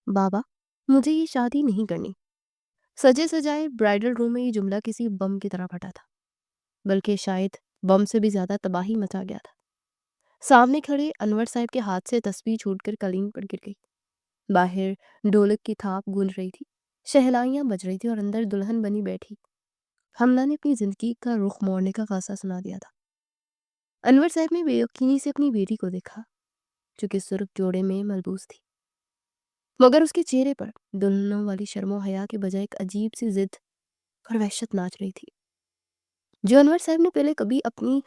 بابا، मुझे ये शादी नहीं करनी। सजे सजाए ब्राइडल रूम में ये जुमला किसी बम की तरह फटा था, बल्कि शायद बम से भी ज्यादा तबाही मचा गया था। सामने खड़े अनवर साहब के हाथ से तस्वीर छूटकर कलीन पर गिर गई। बाहर ढोलक की थाप गूंज रही थी, शहनाइयां बज रही थी और अंदर दुल्हन बनी बैठी हमला ने अपनी जिंदगी का रुख मोड़ने का फैसला सुना दिया था। अनवर साहब ने बेयकीनी से अपनी बेटी को देखा, जो कि सुर्ख जोड़े में मलबूस थी, मगर उसके चेहरे पर दुल्हनों वाली शर्मो हया के बजाय एक अजीब सी जिद और वहशत नाच रही थी, जो अनवर साहब ने पहले कभी अपनी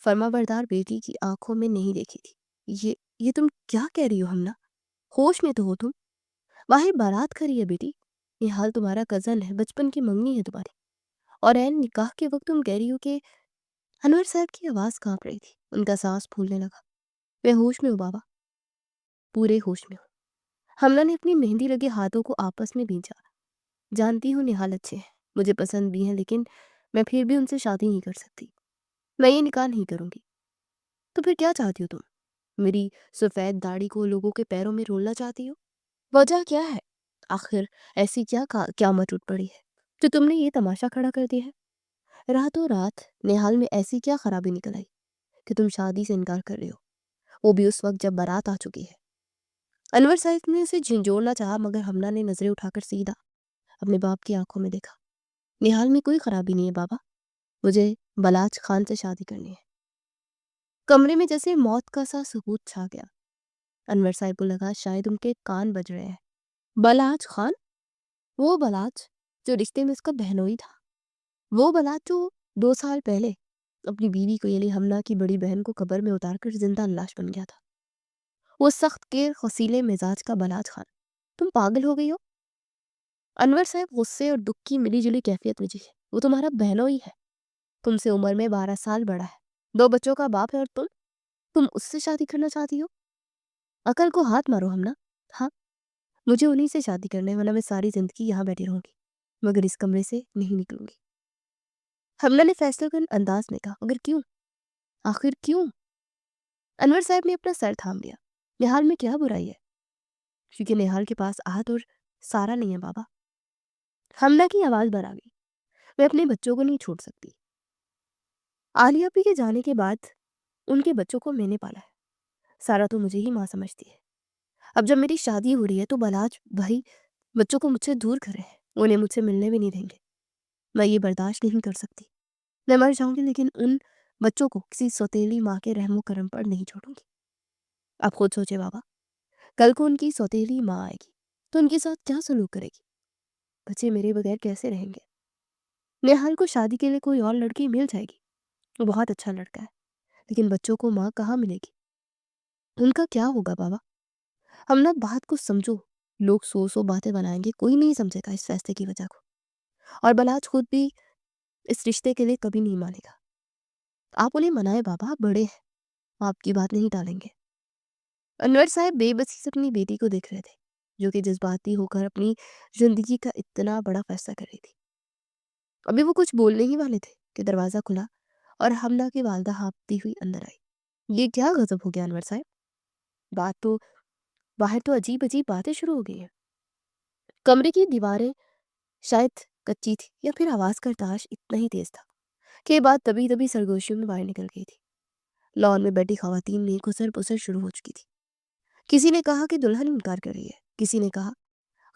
फर्माबरदार बेटी की आंखों में नहीं देखी थी। ये तुम क्या कह रही हो हमना? होश में तो हो तुम? बाहर बारात खड़ी है बेटी। ये हाल तुम्हारा कजन है, बचपन की मंगनी है तुम्हारी, और ऐन निकाह के वक्त तुम कह रही हो कि। अनवर साहब की आवाज कांप रही थी, उनका सांस फूलने लगा। मैं होश में हूँ बाबा, पूरे होश में हूँ। हमला ने अपनी मेहंदी लगे हाथों को आपस में भींचा। जानती हूँ निहाल अच्छे हैं, मुझे पसंद भी हैं, लेकिन मैं फिर भी उनसे शादी नहीं कर सकती। मैं ये निकाह नहीं करूंगी। तो फिर क्या चाहती हो तुम? मेरी सफेद दाढ़ी को लोगों के पैरों में रोलना चाहती हो? वजह क्या है? आखिर ऐसी क्या मत उठ पड़ी है जो तुमने ये तमाशा खड़ा कर दिया है? रातों रात निहाल में ऐसी क्या खराबी निकल आई कि तुम शादी से इनकार कर रहे हो, वो भी उस वक्त जब बारात आ चुकी है? अनवर साहब ने उसे झिंझोड़ना चाहा, मगर हमना ने नजरें उठाकर सीधा अपने बाप की आंखों में देखा। निहाल में कोई खराबी नहीं है बाबा, मुझे बलाज खान से शादी करनी है। कमरे में जैसे मौत का सा सुकूत छा गया। अनवर साहब को लगा शायद उनके कान बज रहे हैं। बलाज खान? वो बलाज जो रिश्ते में उसका बहनोई था, वो बलाज जो 2 साल पहले अपनी बीवी को यानी हमना की बड़ी बहन को कब्र में उतारकर जिंदा लाश बन गया था। वो सख्त के खसीले मिजाज का बलाज खान। तुम पागल हो गई हो? अनवर साहब गुस्से और दुख की मिली-जुली कैफियत में जी। वो तुम्हारा बहनोई है, तुमसे उम्र में 12 साल बड़ा है, 2 बच्चों का बाप है, और तुम उससे शादी करना चाहती हो? अकल को हाथ मारो हमना। हाँ, मुझे उन्हीं से शादी करना है, वरना मैं सारी जिंदगी यहाँ बैठी रहूंगी, मगर इस कमरे से नहीं निकलूंगी। हमना ने फैसलाकुन अंदाज में कहा। मगर क्यों? आखिर क्यों? अनवर साहब ने अपना सर थाम लिया। निहाल में क्या बुराई है? क्योंकि निहाल के पास आहत और सारा नहीं है बाबा। हमना की आवाज भर आ गई। मैं अपने बच्चों को नहीं छोड़ सकती। आलिया अपी के जाने के बाद उनके बच्चों को मैंने पाला है। सारा तो मुझे ही माँ समझती है। अब जब मेरी शादी हो रही है तो बलाज भाई बच्चों को मुझसे दूर कर रहे हैं, उन्हें मुझसे मिलने भी नहीं देंगे। मैं ये बर्दाश्त नहीं कर सकती। मैं मर जाऊंगी, लेकिन उन बच्चों को किसी सौतेली माँ के रहमो करम पर नहीं छोड़ूंगी। आप खुद सोचे बाबा, कल को उनकी सौतेली माँ आएगी तो उनके साथ क्या सलूक करेगी? बच्चे मेरे बगैर कैसे रहेंगे? नेहाल को शादी के लिए कोई और लड़की मिल जाएगी, वो बहुत अच्छा लड़का है, लेकिन बच्चों को माँ कहाँ मिलेगी? उनका क्या होगा बाबा? हम ना बात को समझो। लोग सौ सौ बातें बनाएंगे, कोई नहीं समझेगा इस फैसले की वजह को। और बलाज खुद भी इस रिश्ते के लिए कभी नहीं मानेगा। आप उन्हें मनाए बाबा, आप बड़े हैं, आपकी बात नहीं टालेंगे। अनवर साहब बेबसी से अपनी बेटी को देख रहे थे, जो कि जज्बाती होकर अपनी जिंदगी का इतना बड़ा फैसला कर रही थी। अभी वो कुछ बोलने ही वाले थे कि दरवाजा खुला और हमला की वालदा हाँफती हुई अंदर आई। ये क्या गजब हो गया अनवर साहब? बात तो बाहर तो अजीब अजीब बातें शुरू हो गई हैं। कमरे की दीवारें शायद कच्ची थी, या फिर आवाज का ताश इतना ही तेज था कि ये बात तभी तभी सरगोशियों में बाहर निकल गई थी। लॉन में बैठी खवातीन में गुसर पुसर शुरू हो चुकी थी। किसी ने कहा कि दुल्हन इनकार कर रही है, किसी ने कहा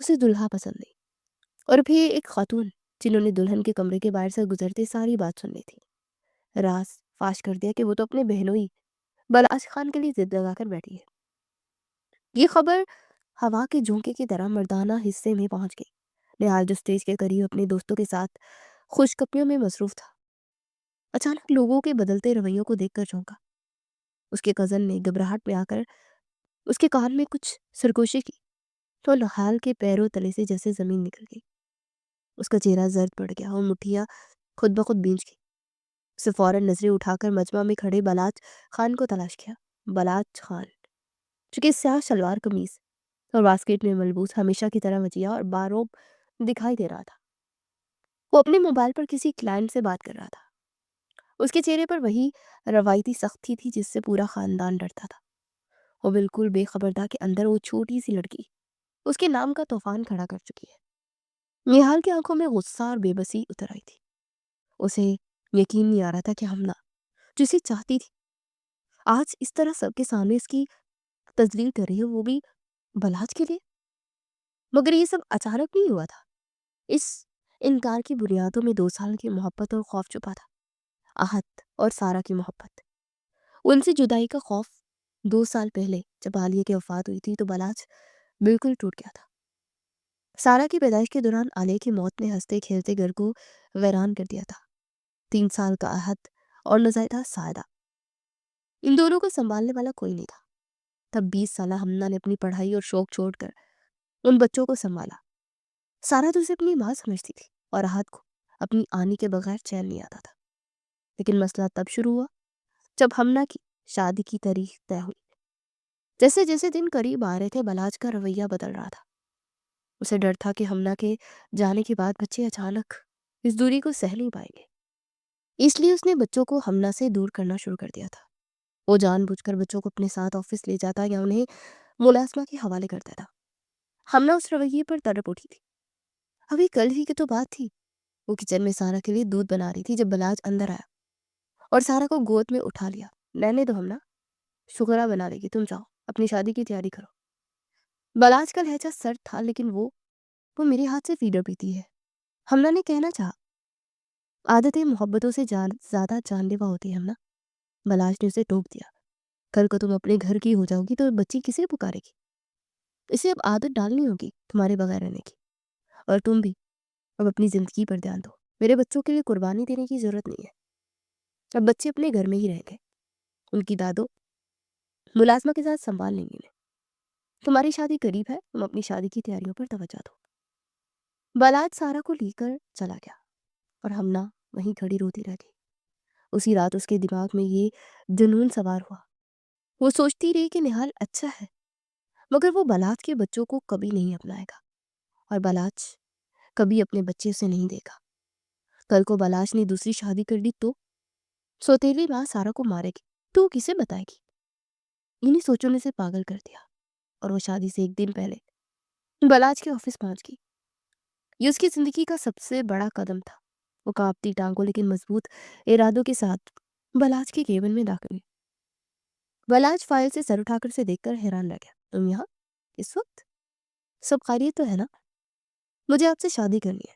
उसे दुल्हा पसंद नहीं, और फिर एक खातून जिन्होंने दुल्हन के कमरे के बाहर से गुजरते सारी बात सुन ली थी, राज फाश कर दिया कि वो तो अपने बहनोई बलाज खान के लिए जिद लगाकर बैठी है। ये खबर हवा के झोंके की तरह मर्दाना हिस्से में पहुंच गई। निहाल जो स्टेज के करीब अपने दोस्तों के साथ खुशकपियों में मसरूफ था, अचानक लोगों के बदलते रवैयों को देखकर चौंका। उसके कजन ने घबराहट में आकर उसके कान में कुछ सरगोशी की, तो निहाल के पैरों तले से जैसे जमीन निकल गई। उसका चेहरा जर्द पड़ गया और मुठ्ठियां खुद ब खुद भींच गई। उसे फौरन नजरें उठाकर मजमा में खड़े बलाज खान को तलाश किया। बलाज खान, जो कि स्याह शलवार कमीज और बास्केट में मलबूस हमेशा की तरह वजिया और बारोब दिखाई दे रहा था। वो अपने मोबाइल पर किसी क्लाइंट से बात कर रहा था। उसके चेहरे पर वही रवायती सख्ती थी जिससे पूरा खानदान डरता था। वो बिल्कुल बेखबर था कि अंदर वो छोटी सी लड़की اس کے نام کا طوفان کھڑا کر چکی ہے۔ نہال کی آنکھوں میں غصہ اور بے بسی اتر آئی تھی۔ اسے یقین نہیں آ رہا تھا کہ ہمنا جسے چاہتی تھی آج اس طرح سب کے سامنے اس کی تذلیل کر رہی ہے، وہ بھی بلاج کے لیے۔ مگر یہ سب اچانک نہیں ہوا تھا۔ اس انکار کی بنیادوں میں 2 سال کی محبت اور خوف چھپا تھا۔ آہت اور سارا کی محبت، ان سے جدائی کا خوف۔ 2 سال پہلے جب عالیہ کی وفات ہوئی تھی تو بلاج بالکل ٹوٹ گیا تھا۔ سارا کی پیدائش کے دوران عالیہ کی موت نے ہنستے کھیلتے گھر کو ویران کر دیا تھا۔ 3 سال کا آہت اور نزائیدہ سعادہ، ان دونوں کو سنبھالنے والا کوئی نہیں تھا۔ تب 20 سالہ ہمنا نے اپنی پڑھائی اور شوق چھوڑ کر ان بچوں کو سنبھالا۔ سارا تو اسے اپنی ماں سمجھتی تھی اور آہت کو اپنی آنی کے بغیر چین نہیں آتا تھا۔ لیکن مسئلہ تب شروع ہوا جب ہمنا کی شادی کی تاریخ طے ہوئی۔ جیسے جیسے دن قریب آ رہے تھے بلاج کا رویہ بدل رہا تھا۔ اسے ڈر تھا کہ ہمنا کے جانے کے بعد بچے اچانک اس دوری کو سہ نہیں پائیں گے۔ اس لیے اس نے بچوں کو ہمنا سے دور کرنا شروع کر دیا تھا۔ وہ جان بوجھ کر بچوں کو اپنے ساتھ آفس لے جاتا یا انہیں ملازمہ کے حوالے کرتا تھا۔ ہمنا اس رویے پر تڑپ اٹھی تھی۔ ابھی کل ہی کی تو بات تھی، وہ کچن میں سارا کے لیے دودھ بنا رہی تھی جب بلاج اندر آیا اور سارا کو گود میں اٹھا لیا۔ رہنے دو ہمنا، شکرہ بنا لے گی، تم جاؤ اپنی شادی کی تیاری کرو۔ بلاج کا لہجہ سرد تھا لیکن وہ میرے ہاتھ سے فیڈر پیتی ہے، ہمنا نے کہنا چاہا۔ عادتیں محبتوں سے زیادہ جان لیوا ہوتی ہے ہمنا، بلاج نے اسے ٹوک دیا۔ کل کو تم اپنے گھر کی ہو جاؤ گی تو بچی کسے پکارے گی؟ اسے اب عادت ڈالنی ہوگی تمہارے بغیر رہنے کی، اور تم بھی اب اپنی زندگی پر دھیان دو۔ میرے بچوں کے لیے قربانی دینے کی ضرورت نہیں ہے، اب بچے اپنے گھر میں ہی رہیں گے، ان کی دادو ملازمہ کے ساتھ سنبھال لیں گے۔ تمہاری شادی قریب ہے، تم اپنی شادی کی تیاریوں پر توجہ دو۔ بلاج سارا کو لے کر چلا گیا اور ہمنا وہیں کھڑی روتی رہ گئی۔ اسی رات اس کے دماغ میں یہ جنون سوار ہوا۔ وہ سوچتی رہی کہ نہال اچھا ہے مگر وہ بلاج کے بچوں کو کبھی نہیں اپنائے گا، اور بلاج کبھی اپنے بچے سے نہیں دے گا۔ کل کو بلاج نے دوسری شادی کر لی تو سوتیلی ماں سارا کو مارے گی تو کسے بتائے گی؟ انہیں سوچوں نے سے پاگل کر دیا اور وہ شادی سے 1 دن پہلے بلاج کے آفس پہنچ گئی۔ یہ اس کی زندگی کا سب سے بڑا قدم تھا۔ وہ کانپتی ٹانگوں لیکن مضبوط ارادوں کے ساتھ بلاج کے کیبن میں داخل ہوئی۔ بلاج فائل سے سر اٹھا کر سے دیکھ کر حیران رہ گیا۔ تم یہاں اس وقت؟ سب خیریت تو ہے نا؟ مجھے آپ سے شادی کرنی ہے،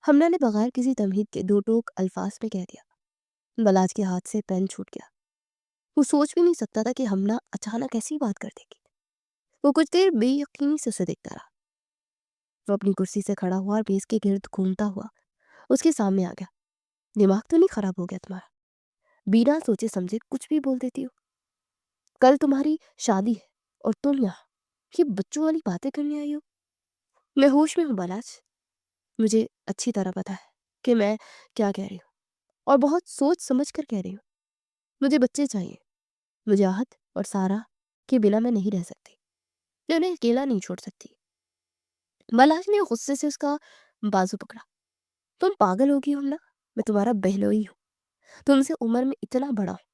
ہمنا نے بغیر کسی تمہید کے 2 ٹوک الفاظ میں کہہ دیا۔ بلاج کے ہاتھ سے پین چھوٹ گیا۔ وہ سوچ بھی نہیں سکتا تھا کہ ہمنا اچانک ایسی بات کر دے گی۔ وہ کچھ دیر بے یقینی سے اسے دیکھتا رہا۔ وہ اپنی کرسی سے کھڑا ہوا اور میز کے گرد گھومتا ہوا اس کے سامنے آ گیا۔ دماغ تو نہیں خراب ہو گیا تمہارا؟ بینا سوچے سمجھے کچھ بھی بول دیتی ہو۔ کل تمہاری شادی ہے اور تم یہاں یہ بچوں والی باتیں کرنے آئی ہو؟ میں ہوش میں ہوں بلاج، مجھے اچھی طرح پتا ہے کہ میں کیا کہہ رہی ہوں اور بہت سوچ سمجھ کر کہہ رہی ہوں۔ مجھے بچے چاہیے، مجھے آہت اور سارا کے بنا میں نہیں رہ سکتی، میں انہیں اکیلا نہیں چھوڑ سکتی۔ بلاج نے غصے سے اس کا بازو پکڑا۔ تم پاگل ہوگی ہو نا، میں تمہارا بہلوئی ہوں، تم سے عمر میں اتنا بڑا ہوں،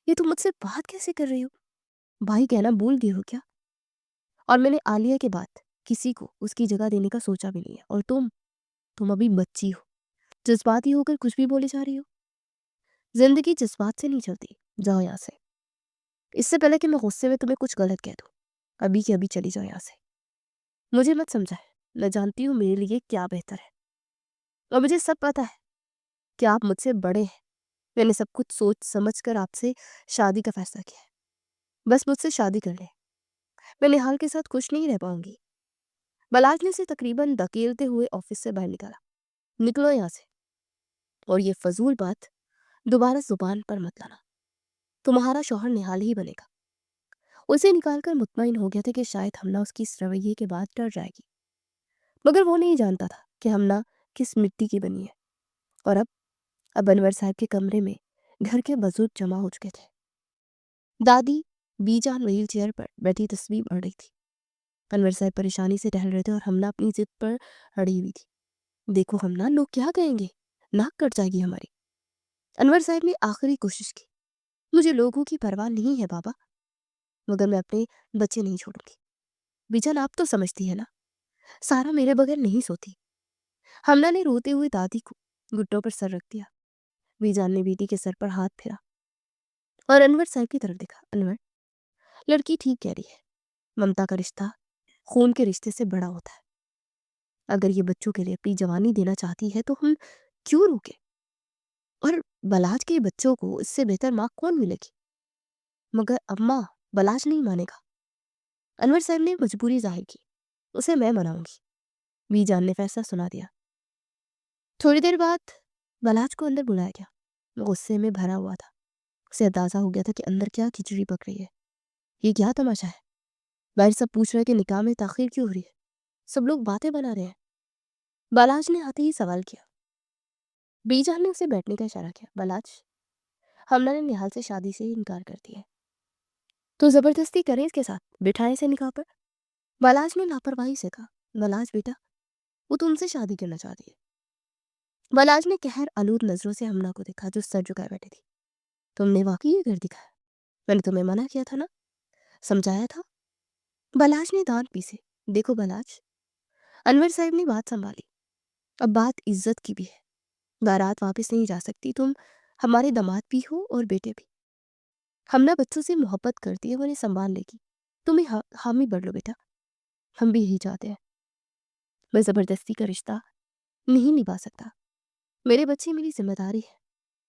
یہ تم مجھ سے بات کیسے کر رہی ہو؟ بھائی کہنا بھول گئی ہو کیا؟ اور میں نے عالیہ کے بعد کسی کو اس کی جگہ دینے کا سوچا بھی نہیں ہے، اور تم ابھی بچی ہو، جذباتی ہو کر کچھ بھی بولے جا رہی ہو۔ زندگی جذبات سے نہیں چلتی، جاؤ یہاں سے، اس سے پہلے کہ میں غصے میں تمہیں کچھ غلط کہہ دوں۔ ابھی کی ابھی چلی جاؤ یہاں سے، مجھے مت سمجھا ہے، میں جانتی ہوں میرے لیے کیا بہتر ہے، اور مجھے سب پتا ہے کہ آپ مجھ سے بڑے ہیں۔ میں نے سب کچھ سوچ سمجھ کر آپ سے شادی کا فیصلہ کیا ہے، بس مجھ سے شادی کر لیں، میں نہال کے ساتھ خوش نہیں رہ پاؤں گی۔ بلاج نے اسے تقریباً دھکیلتے ہوئے آفس سے باہر نکالا۔ نکلو یہاں سے، اور یہ فضول بات دوبارہ زبان پر مت لانا، تمہارا شوہر نہال ہی بنے گا۔ اسے نکال کر مطمئن ہو گیا تھا کہ شاید ہمنا اس کی اس رویے کے بعد ڈر جائے گی، مگر وہ نہیں جانتا تھا کہ ہمنا کس مٹی کی بنی ہے۔ اور اب انور صاحب کے کمرے میں گھر کے بزرگ جمع ہو چکے تھے۔ دادی بی جان وہیل چیئر پر بیٹھی تسبیح پڑھ رہی تھی۔ انور صاحب پریشانی سے ٹہل رہے تھے اور ہمنا اپنی ضد پر اڑی ہوئی تھی۔ دیکھو ہمنا، لوگ کیا کہیں گے، ناک کٹ جائے گی ہماری۔ انور صاحب نے آخری کوشش کی۔ مجھے لوگوں کی پرواہ نہیں ہے بابا، مگر میں اپنے بچے نہیں چھوڑوں گی۔ بیجان آپ تو سمجھتی ہے نا، سارا میرے بغیر نہیں سوتی۔ ہمنا نے روتے ہوئے دادی کو گھٹنوں پر سر رکھ دیا۔ بیجان نے بیٹی کے سر پر ہاتھ پھیرا اور انور صاحب کی طرف دیکھا۔ انور، لڑکی ٹھیک کہہ رہی ہے، ممتا کا رشتہ خون کے رشتے سے بڑا ہوتا ہے۔ اگر یہ بچوں کے لیے اپنی جوانی دینا چاہتی ہے تو ہم کیوں روکے؟ اور بلاج کے بچوں کو اس سے بہتر ماں کون ملے گی؟ مگر اماں، بلاج نہیں مانے گا۔ انور صاحب نے مجبوری ظاہر کی۔ اسے میں مناؤں گی۔ بی جان نے فیصلہ سنا دیا۔ تھوڑی دیر بعد بلاج کو اندر بلایا گیا۔ وہ غصے میں بھرا ہوا تھا۔ اسے اندازہ ہو گیا تھا کہ اندر کیا کھچڑی پک رہی ہے۔ یہ کیا تماشا ہے؟ باہر سب پوچھ رہے کہ نکاح میں تاخیر کیوں ہو رہی ہے؟ سب لوگ باتیں بنا رہے ہیں۔ بلاج نے آتے ہی سوال کیا۔ بی جان نے اسے بیٹھنے کا اشارہ کیا۔ بلاج، ہمنا نے نہال سے شادی سے ہی انکار کر دیا ہے، تو زبردستی کریں اس کے ساتھ، بٹھائیں اسے نکاح پر۔ بلاج نے لاپرواہی سے کہا۔ بلاج بیٹا، وہ تم سے شادی کرنا چاہتی ہے۔ بلاج نے قہر آلود نظروں سے ہمنا کو دیکھا جو سر جھکائے بیٹھی تھی۔ تم نے واقعی یہ کر دکھایا؟ میں نے تمہیں منع کیا تھا نا، سمجھایا تھا۔ بلاج نے دانت پیسے۔ دیکھو بلاج، انور صاحب نے بات سنبھالی، اب بات عزت کی بھی ہے۔ بارات واپس نہیں جا سکتی، تم ہمارے داماد بھی ہو اور بیٹے بھی۔ ہمنا بچوں سے محبت کرتی ہے، وہ انہیں سنبھال لے گی، تم ہی حامی بڑھ لو بیٹا۔ ہم بھی یہی چاہتے ہیں۔ میں زبردستی کا رشتہ نہیں نبھا سکتا۔ میرے بچے میری ذمہ داری ہے،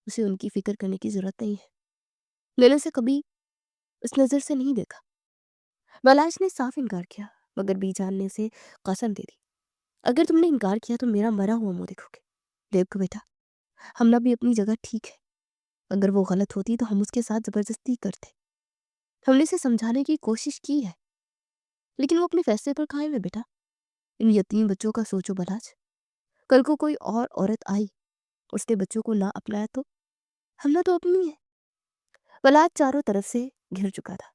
اسے ان کی فکر کرنے کی ضرورت نہیں ہے۔ میں نے اسے کبھی اس نظر سے نہیں دیکھا۔ بلاج نے صاف انکار کیا، مگر بی جان نے اسے قسم دے دی، اگر تم نے انکار کیا تو میرا مرا ہوا منہ دیکھو گے۔ دیکھو بیٹا، ہمنا بھی اپنی جگہ ٹھیک ہے، اگر وہ غلط ہوتی تو ہم اس کے ساتھ زبردستی کرتے۔ ہم نے اسے سمجھانے کی کوشش کی ہے، لیکن وہ اپنے فیصلے پر قائم ہے بیٹا۔ ان یتیم بچوں کا سوچو بلاج، کل کو کوئی اور عورت آئی، اس کے بچوں کو نہ اپنایا تو؟ ہمنا تو اپنی ہے۔ بلاج چاروں طرف سے گھر چکا تھا،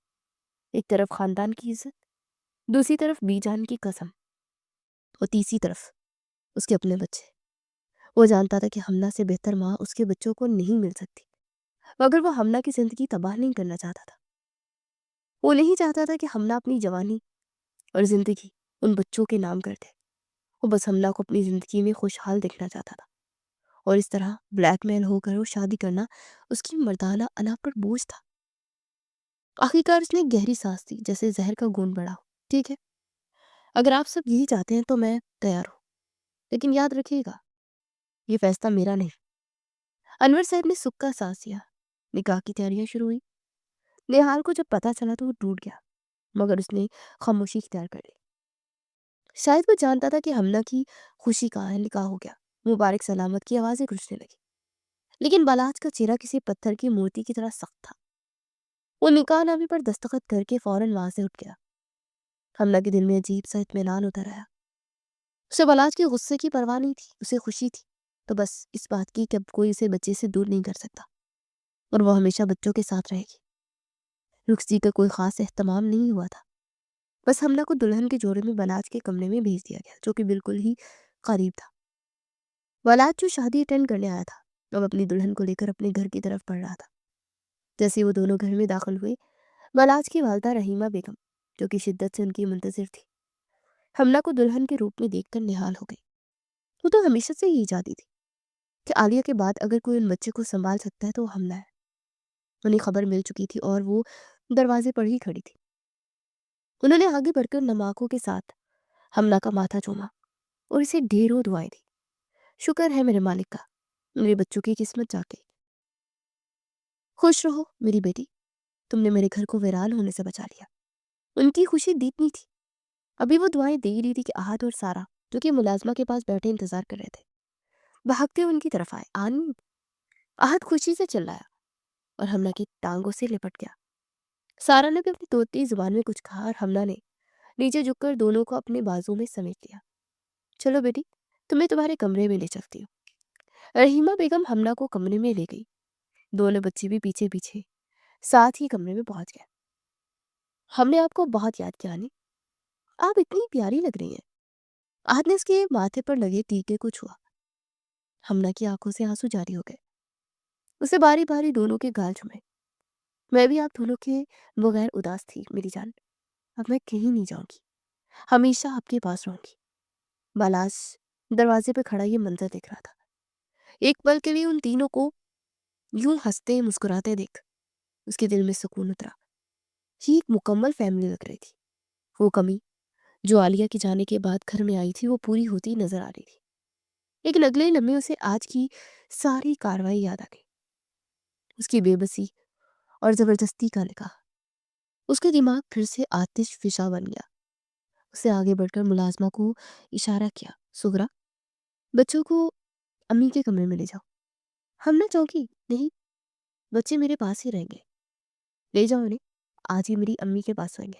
ایک طرف خاندان کی عزت، دوسری طرف بی جان کی قسم، اور تیسری طرف اس کے اپنے بچے۔ وہ جانتا تھا کہ ہمنا سے بہتر ماں اس کے بچوں کو نہیں مل سکتی، مگر وہ ہمنا کی زندگی تباہ نہیں کرنا چاہتا تھا۔ وہ نہیں چاہتا تھا کہ ہمنا اپنی جوانی اور زندگی ان بچوں کے نام کر دے۔ وہ بس ہمنا کو اپنی زندگی میں خوشحال دیکھنا چاہتا تھا، اور اس طرح بلیک میل ہو کر وہ شادی کرنا اس کی مردانہ انا پر بوجھ تھا۔ آخرکار اس نے گہری سانس دی، جیسے زہر کا گھونٹ بڑھا ہو۔ ٹھیک ہے، اگر آپ سب یہی چاہتے ہیں تو میں تیار ہوں، لیکن یاد رکھیے گا، یہ فیصلہ میرا نہیں۔ انور صاحب نے سکھ کا سانس دیا۔ نکاح کی تیاریاں شروع ہوئی۔ نہال کو جب پتا چلا تو وہ ٹوٹ گیا، مگر اس نے خاموشی اختیار کر لی۔ شاید وہ جانتا تھا کہ ہمنا کی خوشی کہاں ہے۔ نکاح ہو گیا، مبارک سلامت کی آوازیں گونجنے لگی، لیکن بلاج کا چہرہ کسی پتھر کی مورتی کی طرح سخت تھا۔ وہ نکاح نامے پر دستخط کر کے فوراً وہاں سے اٹھ گیا۔ ہمنا کے دل میں عجیب سا اطمینان اتر آیا۔ اسے بلاج کے غصے کی پرواہ نہیں تھی، اسے خوشی تھی، تو بس اس بات کی کہ اب کوئی اسے بچے سے دور نہیں کر سکتا، اور وہ ہمیشہ بچوں کے ساتھ رہے گی۔ رخصتی کا کوئی خاص اہتمام نہیں ہوا تھا، بس ہمنا کو دلہن کے جوڑے میں بلاج کے کمرے میں بھیج دیا گیا، جو کہ بالکل ہی قریب تھا۔ بلاج جو شادی اٹینڈ کرنے آیا تھا، اب اپنی دلہن کو لے کر اپنے گھر کی طرف بڑھ رہا تھا۔ جیسے وہ دونوں گھر میں داخل ہوئے، بلاج کی والدہ رحیمہ بیگم، جو کہ شدت سے ان کی منتظر تھی، ہمنا کو دلہن کے روپ میں دیکھ کر نہال ہو گئی۔ وہ تو ہمیشہ سے یہی چاہتی تھی کہ عالیہ کے بعد اگر کوئی ان بچے کو سنبھال سکتا ہے تو وہ ہمنا ہے۔ انہیں خبر مل چکی تھی اور وہ دروازے پر ہی کھڑی تھی۔ انہوں نے آگے بڑھ کر نماکوں کے ساتھ ہمنا کا ماتھا چوما اور اسے ڈھیروں دعائیں دی۔ شکر ہے میرے مالک کا، میرے بچوں کی قسمت جاگ گئی۔ خوش رہو میری بیٹی، تم نے میرے گھر کو ویران ہونے سے بچا لیا۔ ان کی خوشی دیکھنی تھی۔ ابھی وہ دعائیں دے ہی رہی تھی کہ احد اور سارا، جو کہ ملازمہ کے پاس بیٹھے انتظار کر رہے تھے، بھاگتے ان کی طرف آئے۔ آنی، احد خوشی سے چلایا اور ہمنا کی ٹانگوں سے لپٹ گیا۔ سارا نے بھی اپنی طوطی زبان میں کچھ کہا اور ہمنا نے نیچے جھک کر دونوں کو اپنے بازو میں سمیٹ لیا۔ چلو بیٹی، تمہیں تمہارے کمرے میں لے چلتی ہوں۔ رحیمہ بیگم ہمنا کو کمرے میں لے گئی۔ دونوں بچے بھی پیچھے پیچھے ساتھ ہی کمرے میں پہنچ گئے۔ ہم نے آپ کو بہت یاد کیا آنی، آپ اتنی پیاری لگ رہی ہیں۔ احد نے اس کے ماتھے پر لگے ٹیکے کو چھوا۔ ہمنا کی آنکھوں سے آنسو جاری ہو گئے۔ اسے باری باری دونوں کے گال چھوئے۔ میں بھی آپ دونوں کے بغیر اداس تھی میری جان، اب میں کہیں نہیں جاؤں گی۔ ہمیشہ آپ کے پاس رہوں گی۔ بالاس دروازے پہ کھڑا یہ منظر دیکھ رہا تھا۔ ایک پل کے لیے ان تینوں کو یوں ہنستے مسکراتے دیکھ اس کے دل میں سکون اترا۔ یہ ایک مکمل فیملی لگ رہی تھی۔ وہ کمی جو عالیہ کے جانے کے بعد گھر میں آئی تھی وہ پوری ہوتی نظر آ رہی تھی، لیکن اگلے لمحے اسے آج کی ساری کاروائی یاد آ گئی، اس کی بے بسی اور زبردستی کا نکاح۔ اس کے دماغ پھر سے آتش فشاں بن گیا۔ اسے آگے بڑھ کر ملازمہ کو اشارہ کیا، سغرا بچوں کو امی کے کمرے میں لے جاؤ۔ ہم نہ چوکی نہیں، بچے میرے پاس ہی رہیں گے، لے جاؤ انہیں، آج ہی میری امی کے پاس سوئیں گے۔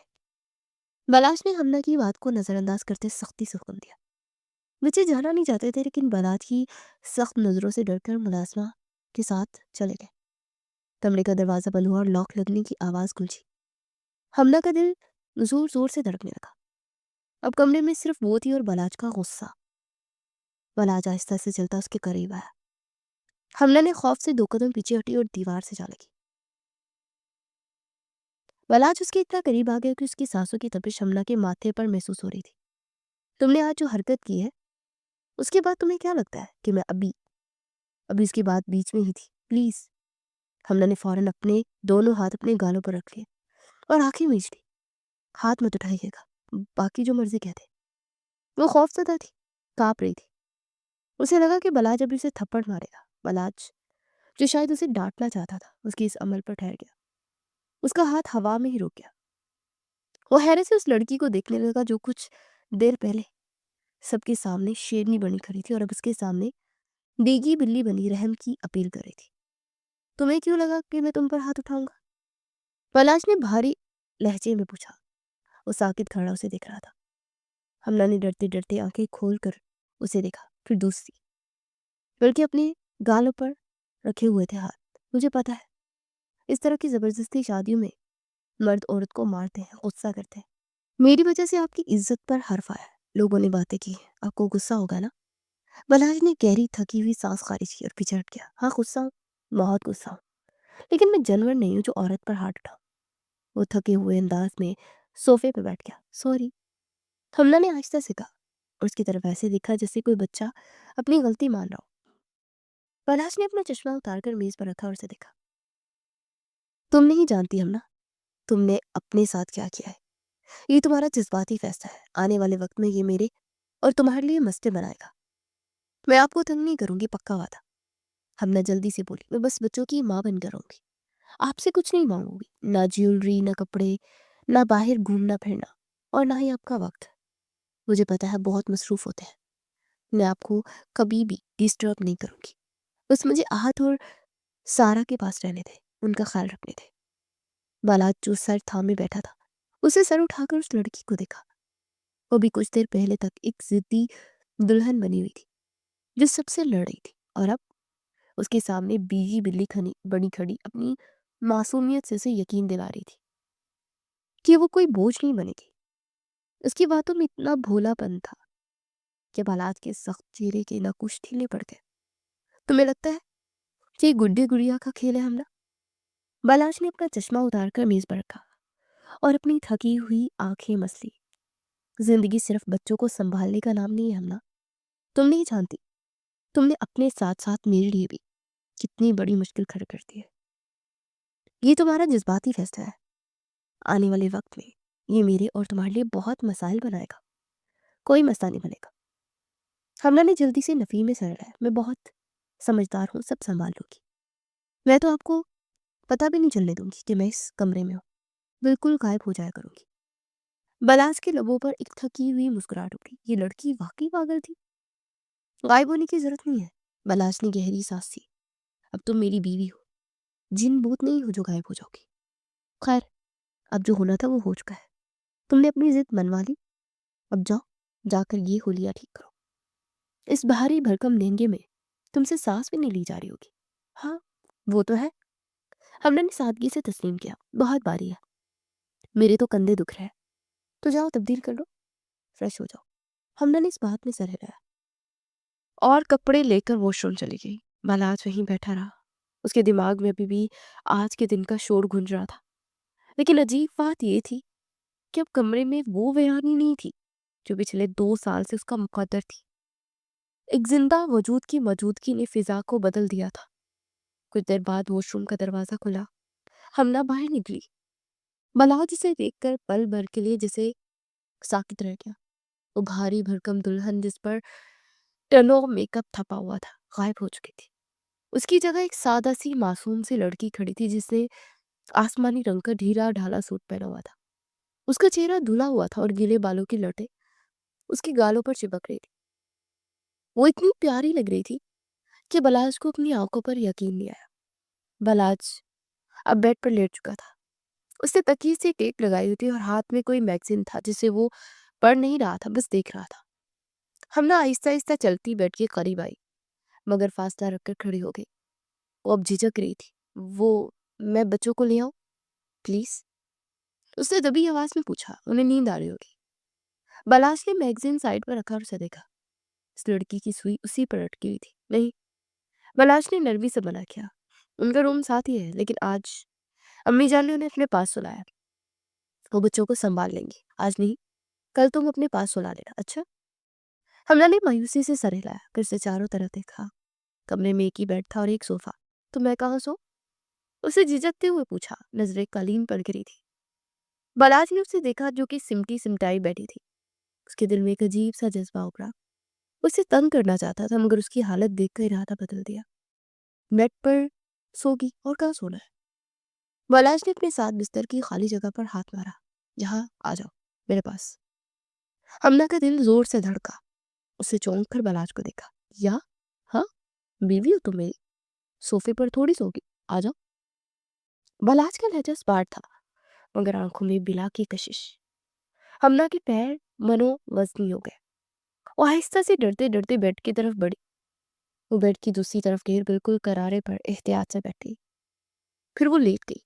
بلاش نے ہمنا کی بات کو نظر انداز کرتے سختی سے حکم دیا۔ بچے جانا نہیں چاہتے تھے، لیکن بلاش کی سخت نظروں سے ڈر کر ملازمہ کے ساتھ چلے گئے۔ کمرے کا دروازہ بند ہوا اور لاک لگنے کی آواز گونجی۔ ہمنا کا دل زور زور سے دھڑکنے لگا۔ اب کمرے میں صرف وہ تھی اور بلاج کا غصہ۔ بلاج آہستہ سے چلتا اس کے قریب آیا۔ ہمنا نے خوف سے 2 قدم پیچھے ہٹی اور دیوار سے جا لگی۔ بلاج اس کے اتنا قریب آ گیا کہ اس کی سانسوں کی تپش ہمنا کے ماتھے پر محسوس ہو رہی تھی۔ تم نے آج جو حرکت کی ہے اس کے بعد تمہیں کیا لگتا ہے کہ میں ابھی اس کی بات بیچ میں ہی تھی، پلیز۔ ہمنا نے فوراً اپنے دونوں ہاتھ اپنے گالوں پر رکھ لیے اور آنکھیں میچ لی۔ ہاتھ مت اٹھائیے گا، باقی جو مرضی کہتے۔ وہ خوف زدہ تھی، کانپ رہی تھی۔ اسے لگا کہ بلاج ابھی اسے تھپڑ مارے گا۔ بلاج جو شاید اسے ڈانٹنا چاہتا تھا اس کے اس عمل پر ٹھہر گیا۔ اس کا ہاتھ ہوا میں ہی رک گیا۔ وہ حیرت سے اس لڑکی کو دیکھنے لگا جو کچھ دیر پہلے سب کے سامنے شیرنی بنی کھڑی تھی اور اب اس کے سامنے دیگی بلی بنی رحم کی اپیل کر رہی تھی۔ تمہیں کیوں لگا کہ میں تم پر ہاتھ اٹھاؤں گا؟ بلاج نے بھاری لہجے میں پوچھا۔ وہ ساکت کھڑا اسے دیکھ رہا تھا۔ ہمنا نے ڈرتے ڈرتے آنکھیں کھول کر اسے دیکھا، پھر دوسری، بلکہ اپنے گالوں پر رکھے ہوئے تھے ہاتھ۔ مجھے پتا ہے اس طرح کی زبردستی شادیوں میں مرد عورت کو مارتے ہیں، غصہ کرتے ہیں۔ میری وجہ سے آپ کی عزت پر حرف آیا ہے، لوگوں نے باتیں کی ہیں، آپ کو غصہ ہوگا نا؟ بلاج نے گہری تھکی ہوئی سانس خارج کی اور پیچھے ہٹ گیا۔ ہاں غصہ ہوں، بہت غصہ ہوں، لیکن میں جانور نہیں ہوں جو عورت پر ہاتھ اٹھاؤں۔ وہ تھکے ہوئے انداز میں صوفے پہ بیٹھ گیا۔ سوری، ہمنا نے آہستہ سے کہا اور اس کی طرف ایسے دیکھا جیسے کوئی بچہ اپنی غلطی مان رہا ہو۔ بلاج نے اپنا چشمہ اتار کر میز پر رکھا اور اسے دیکھا۔ تم نہیں جانتی ہمنا تم نے اپنے ساتھ کیا کیا ہے۔ یہ تمہارا جذباتی فیصلہ ہے، آنے والے وقت میں یہ میرے اور تمہارے لیے مسئلے بنائے گا۔ میں آپ کو تنگ نہیں کروں گی، پکا وعدہ۔ ہمنا جلدی سے بولی، میں بس بچوں کی ماں بن کر رہوں گی، آپ سے کچھ نہیں مانگوں گی، نہ جیولری، نہ کپڑے، نہ باہر گھومنا پھرنا، اور نہ ہی آپ کا وقت۔ مجھے پتا ہے بہت مصروف ہوتے ہیں، میں آپ کو کبھی بھی ڈسٹرب نہیں کروں گی، بس مجھے آہت اور سارا کے پاس رہنے تھے، ان کا خیال رکھنے تھے۔ بالاج جو سر تھامے بیٹھا تھا اسے سر اٹھا کر اس لڑکی کو دیکھا۔ وہ بھی کچھ دیر پہلے تک ایک ضدی دلہن بنی ہوئی تھی جو سب سے لڑ رہی تھی، اور اب اس کے سامنے بیوی بلی بنی کھڑی اپنی معصومیت سے اسے یقین دلا رہی تھی کہ وہ کوئی بوجھ نہیں بنے گی۔ اس کی باتوں میں اتنا بھولا پن تھا کہ بالاج کے سخت چہرے کے نقوش ڈھیلے پڑ گئے۔ تمہیں لگتا ہے کہ یہ گڈے گڑیا کا کھیل ہے ہمنا؟ بالاج نے اپنا چشمہ اتار کر میز پر رکھا اور اپنی تھکی ہوئی آنکھیں مسلی۔ زندگی صرف بچوں کو سنبھالنے کا نام نہیں ہے ہمنا، تم نہیں جانتی تم نے اپنے ساتھ ساتھ میرے لیے بھی کتنی بڑی مشکل کھڑی کر دی ہے۔ یہ تمہارا جذباتی فیصلہ ہے، آنے والے وقت میں یہ میرے اور تمہارے لیے بہت مسائل بنائے گا، کوئی مسئلہ نہیں بنے گا۔ ہمنا نے جلدی سے نفی میں سر لایا، میں بہت سمجھدار ہوں، سب سنبھال لوں گی، میں تو آپ کو پتہ بھی نہیں چلنے دوں گی کہ میں اس کمرے میں ہوں، بالکل غائب ہو جایا کروں گی۔ بلاج کے لبوں پر ایک تھکی ہوئی مسکراہٹ اٹھی۔ یہ لڑکی واقعی پاگل تھی، غائب ہونے کی ضرورت نہیں ہے۔ بلاج نے گہری سانس لی، اب تم میری بیوی ہو، جن بوت نہیں ہو جو غائب ہو جاؤ گی۔ خیر، اب جو ہونا تھا وہ ہو چکا ہے، تم نے اپنی ضد منوا لی، اب جاؤ، جا کر یہ حلیہ ٹھیک کرو۔ اس بھاری بھرکم لہنگے میں تم سے سانس بھی نہیں لی جا رہی ہوگی۔ ہاں وہ تو ہے، ہمنا نے سادگی سے تسلیم کیا، بہت باری ہے، میرے تو کندھے دکھ رہے ہیں، تو جاؤ تبدیل کر لو، فریش ہو جاؤ۔ ہمنا نے اس بات میں سر ہلایا اور کپڑے لے کر واش روم چلی گئی۔ بالاج وہیں بیٹھا رہا، اس کے دماغ میں ابھی بھی آج کے دن کا شور گونج رہا تھا، لیکن عجیب بات یہ تھی کہ اب کمرے میں وہ ویرانی نہیں تھی जो पिछले 2 साल से उसका मुकद्दर थी। एक जिंदा वजूद की मौजूदगी ने फिजा को बदल दिया था। कुछ देर बाद वॉशरूम का दरवाजा खुला। हमना बाहर निकली। मलाह जिसे देखकर पल भर के लिए जैसे साकित रह गया। वो भारी भरकम दुल्हन जिस पर टनों मेकअप थपा हुआ था गायब हो चुकी थी। उसकी जगह एक सादा सी मासूम सी लड़की खड़ी थी जिसने आसमानी रंग का ढीला ढाला सूट पहना हुआ था। उसका चेहरा धुला हुआ था और गीले बालों की लटें उसके गालों पर चिपक रही थी। वो इतनी प्यारी लग रही थी कि बलाज को अपनी आंखों पर यकीन नहीं आया। बलाज अब बेड पर लेट चुका था। उसने तकिए से टेप लगाई हुई थी और हाथ में कोई मैगजीन था जिसे वो पढ़ नहीं रहा था, बस देख रहा था। हमने आहिस्ता आहिस्ता चलती बेड के करीब आई, मगर फासला रखकर खड़ी हो गई। वो अब झिझक रही थी। वो, मैं बच्चों को ले आऊं प्लीज? उसने दबी आवाज में पूछा। उन्हें नींद आ रही होगी। बलाश ने मैगजीन साइड पर रखा और उसे देखा। इस लड़की की सुई उसी पर अटकी हुई थी। नहीं, बलाश ने नरमी से मना किया। उनका रूम साथ ही है, लेकिन आज अम्मी जान ने उन्हें अपने पास सुलाया। वो बच्चों को संभाल लेंगी। आज नहीं, कल तुम अपने पास सुला लेना, अच्छा? हमला ने मायूसी से सर हिलाया, फिर से चारों तरफ देखा। कमरे में एक ही बेड था और एक सोफा। तो मैं कहाँ सो? उसे झिझकते हुए पूछा। नजरें कालीन पर गिरी थी। बलाज ने उसे देखा जो कि सिमटी सिमटाई बैठी थी। उसके दिल में एक अजीब सा जज्बा उभरा। उसे तंग करना चाहता था, मगर उसकी हालत देखकर इरादा बदल दिया। बेड पर सोगी और कहाँ सोना है? बलाज ने अपने साथ बिस्तर की खाली जगह पर हाथ मारा। यहाँ आ जाओ, मेरे पास। हमना का दिल जोर से धड़का। उसे चौंक कर बलाज को देखा। या? हाँ, बीवी हो तुम मेरी, सोफे पर थोड़ी सोगी, आ जाओ। बलाज का लहजा स्पार्ट था, मगर आंखों में बिला की कशिश। हमना के पैर मनो वजनी हो गए। वो आहिस्ता से डरते डरते बेड की तरफ बढ़ी। वो बेड की दूसरी तरफ घेर बिल्कुल करारे पर एहतियात से बैठी। फिर वो लेट गई,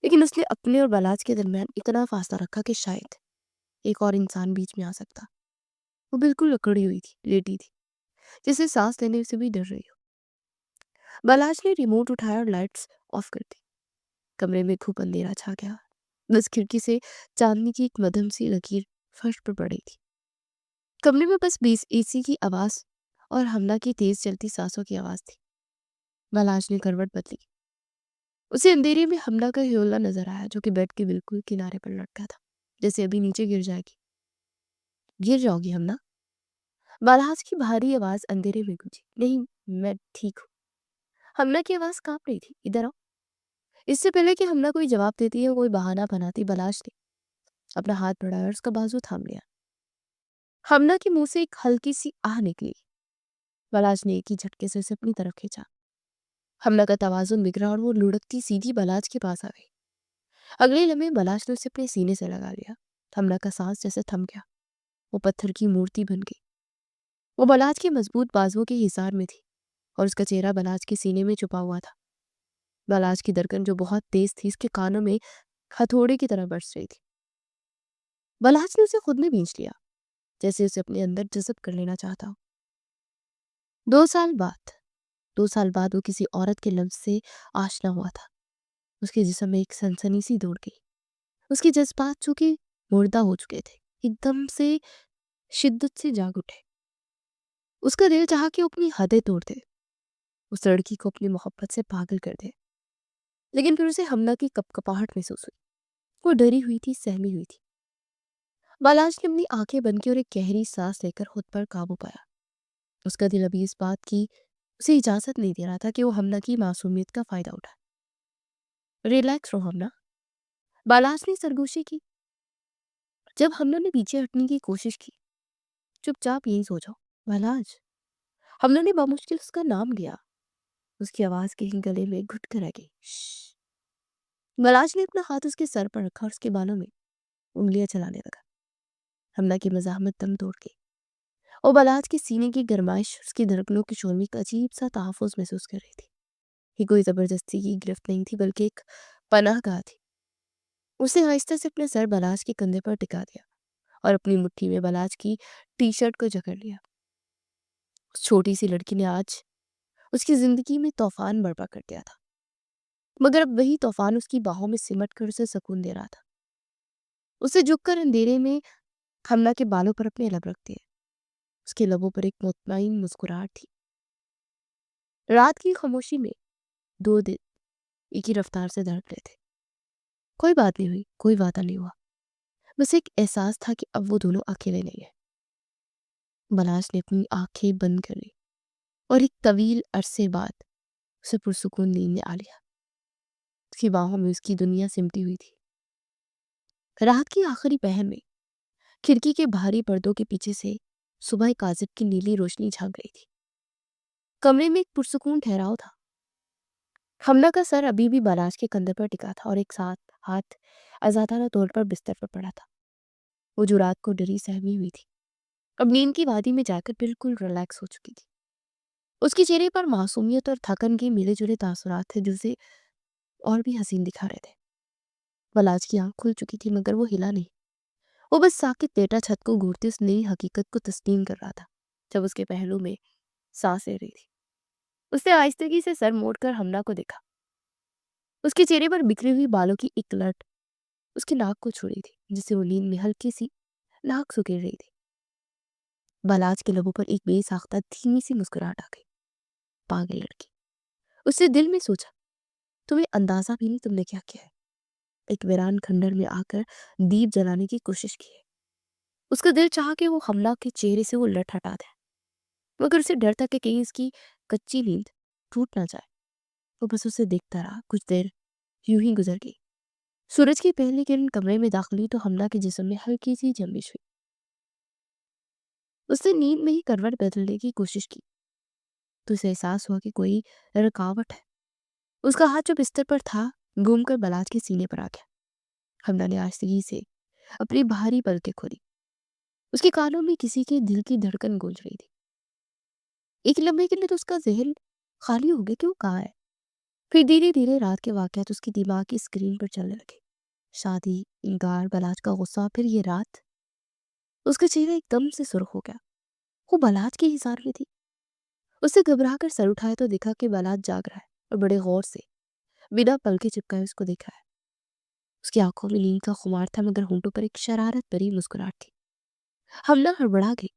लेकिन उसने अपने और बलाज के दरमियान इतना फासला रखा कि शायद एक और इंसान बीच में आ सकता। वो बिल्कुल अकड़ी हुई थी, लेटी थी, जैसे सांस लेने से भी डर रही हो। बलाज ने रिमोट उठाया और लाइट्स ऑफ कर दी। कमरे में खूब अंधेरा छा गया। बस खिड़की से चांदनी की एक मध्यम सी लकीर फर्श पर पड़ी थी। कमरे में बस बीस एसी की आवाज और हमला की तेज चलती सांसों की आवाज थी। बलाज ने करवट बदली। उसे अंधेरे में हमला का हिलोला नजर आया, जो कि बेड के बिल्कुल किनारे पर लटका था, जैसे अभी नीचे गिर जाएगी। गिर जाओगी हमना? बलाज की भारी आवाज अंधेरे में गूंजी। नहीं, मैं ठीक हूँ। हमना की आवाज कांप रही थी। इधर आओ। इससे पहले कि हमना कोई जवाब देती है कोई बहाना बनाती, बलाज ने अपना हाथ बढ़ाया और उसका बाजू थाम लिया। हमना के मुंह से एक हल्की सी आह निकली। बलाज ने एक ही झटके से उसे अपनी तरफ खींचा। हमना का तवाजुन बिगड़ा और वो लुढ़कती सीधी बलाज के पास आ गई। अगले लम्हे बलाज ने उसे अपने सीने से लगा लिया। हमना का सांस जैसे थम गया। वो पत्थर की मूर्ति बन गई। वो बलाज के मजबूत बाजुओं के हिसार में थी और उसका चेहरा बलाज के सीने में छुपा हुआ था। बलाज की धड़कन जो बहुत तेज थी, उसके कानों में हथौड़े की तरह बरस रही थी। बलाज ने उसे खुद में भींच लिया, जैसे उसे अपने अंदर जज़ब कर लेना चाहता हो। 2 साल बाद 2 साल बाद वो किसी औरत के लफ्ज से आशना हुआ था। उसके जिस्म में एक सनसनी सी दौड़ गई। उसके जज्बात चूंकि मुर्दा हो चुके थे, एकदम से शिद्दत से जाग उठे। उसका दिल चाहा कि वो अपनी हदें तोड़ दे, उस लड़की को अपनी मोहब्बत से पागल कर दे। लेकिन फिर उसे हमला की कपकपाहट महसूस हुई। वो डरी हुई थी, सहमी हुई थी। बालाज ने अपनी आंखें बंद की और एक गहरी सांस लेकर खुद पर काबू पाया। उसका दिल अभी इस बात की उसे इजाजत नहीं दे रहा था कि वो हमला की मासूमियत का फायदा उठाए। रिलैक्स रहो हमला, बालाज ने सरगोशी की। जब हमला ने पीछे हटने की कोशिश की, चुपचाप यहीं सो जाओ बालाज। हमला ने बामुश्किल उसका नाम लिया। उसकी आवाज कहीं गले में घुट कर रह गई। श्श। बालाज ने अपना हाथ उसके सर पर रखा और उसके बालों में उंगलियां चलाने लगा। हमला की मजामत दम तोड़ गई। और बलाज के सीने की गरमाइश उसकी धड़कनों की शोर में एक अजीब सा तहफ़्फ़ुज़ महसूस कर रही थी। ये कोई ज़बरदस्ती की गिरफ्त नहीं थी, बल्कि एक पनाहगाह थी। उसने आहिस्ता से अपना सर बलाज के कंधे पर टिका दिया और अपनी मुट्ठी में बलाज की टी शर्ट को जकड़ लिया। उस छोटी सी लड़की ने आज उसकी जिंदगी में तूफान बर्पा कर दिया था, मगर अब वही तूफान उसकी बाहों में सिमट कर उसे सुकून दे रहा था। उसे झुककर अंधेरे में हमना के बालों पर अपने लब रख दिए। उसके लबों पर एक मुतमईन मुस्कुराहट थी। रात की खामोशी में 2 दिल एक ही रफ्तार से धड़क रहे थे। कोई बात नहीं हुई, कोई वादा नहीं हुआ। बस एक एहसास था कि अब वो दोनों अकेले नहीं हैं। बलाश ने अपनी आंखें बंद कर ली और एक तवील अरसे बाद उसे पुरसुकून नींद में आ लिया। उसकी बाहों में उसकी दुनिया सिमटी हुई थी। रात की आखिरी पहर में खिड़की के भारी पर्दों के पीछे से सुबह काजिब की नीली रोशनी झांक रही थी। कमरे में एक पुरसुकून ठहराव था। हमना का सर अभी भी बलाश के कंधे पर टिका था और एक साथ हाथ आजादाना तौर पर बिस्तर पर पड़ा था। वो जो रात को डरी सहमी हुई थी, अब नींद की वादी में जाकर बिल्कुल रिलैक्स हो चुकी थी। उसके चेहरे पर मासूमियत और थकन के मिले जुले तासुरात थे जो उसे और भी हसीन दिखा रहे थे। बलाज की आंख खुल चुकी थी मगर वो हिला नहीं। वो बस साकित लेटा छत को घूरते उस नई हकीकत को तस्लीम कर रहा था जब उसके पहलू में सांस ले रही थी। उसने आहिस्तगी से सर मोड़कर हमना को देखा। उसके चेहरे पर बिखरी हुई बालों की एक लट उसकी नाक को छू रही थी जिससे वो नींद में हल्की सी नाक सुकेड़ रही थी। बलाज के लबों पर एक बेसाख्ता धीमी सी मुस्कुराहट आ गई। पागल लड़की, उससे दिल में सोचा, तुम्हें अंदाजा भी नहीं तुमने क्या किया है। एक वीरान खंडर में आकर दीप जलाने की कोशिश की है। उसका दिल चाहा कि वो हमला के चेहरे से वो लट हटा दे मगर उसे डर था कि कहीं इसकी कच्ची नींद टूट ना जाए। वो बस उसे देखता रहा। कुछ देर यूं ही गुजर गई। सूरज की पहली किरण कमरे में दाखिल हुई तो हमला के जिस्म में हल्की सी जंबिश हुई। उसने नींद में ही करवट बदलने की कोशिश की तो उसे एहसास हुआ कि कोई रुकावट है। उसका हाथ जो बिस्तर पर था घूम कर बलाज के सीने पर आ गया। हमला ने आहिस्तगी से अपनी भारी पलकें खोली। उसके कानों में किसी के दिल की धड़कन गूंज रही थी। एक लम्हे के लिए तो उसका जहन खाली हो गया कि वो कहाँ है। फिर धीरे धीरे रात के वाकयात उसकी दिमाग की स्क्रीन पर चलने लगे। शादी, इंकार, बलाज का गुस्सा, फिर ये रात। उसका चेहरा एकदम से सुर्ख हो गया। वो बलाज के हिसार में थी। उससे घबरा कर सर उठाया तो देखा कि बलाज जाग रहा है और बड़े गौर से बिना पलके चिपकाए उसको देखा है। उसकी आंखों में नींद का खुमार था मगर होंठों पर एक शरारत भरी मुस्कुराहट थी। हमला हड़बड़ा गई।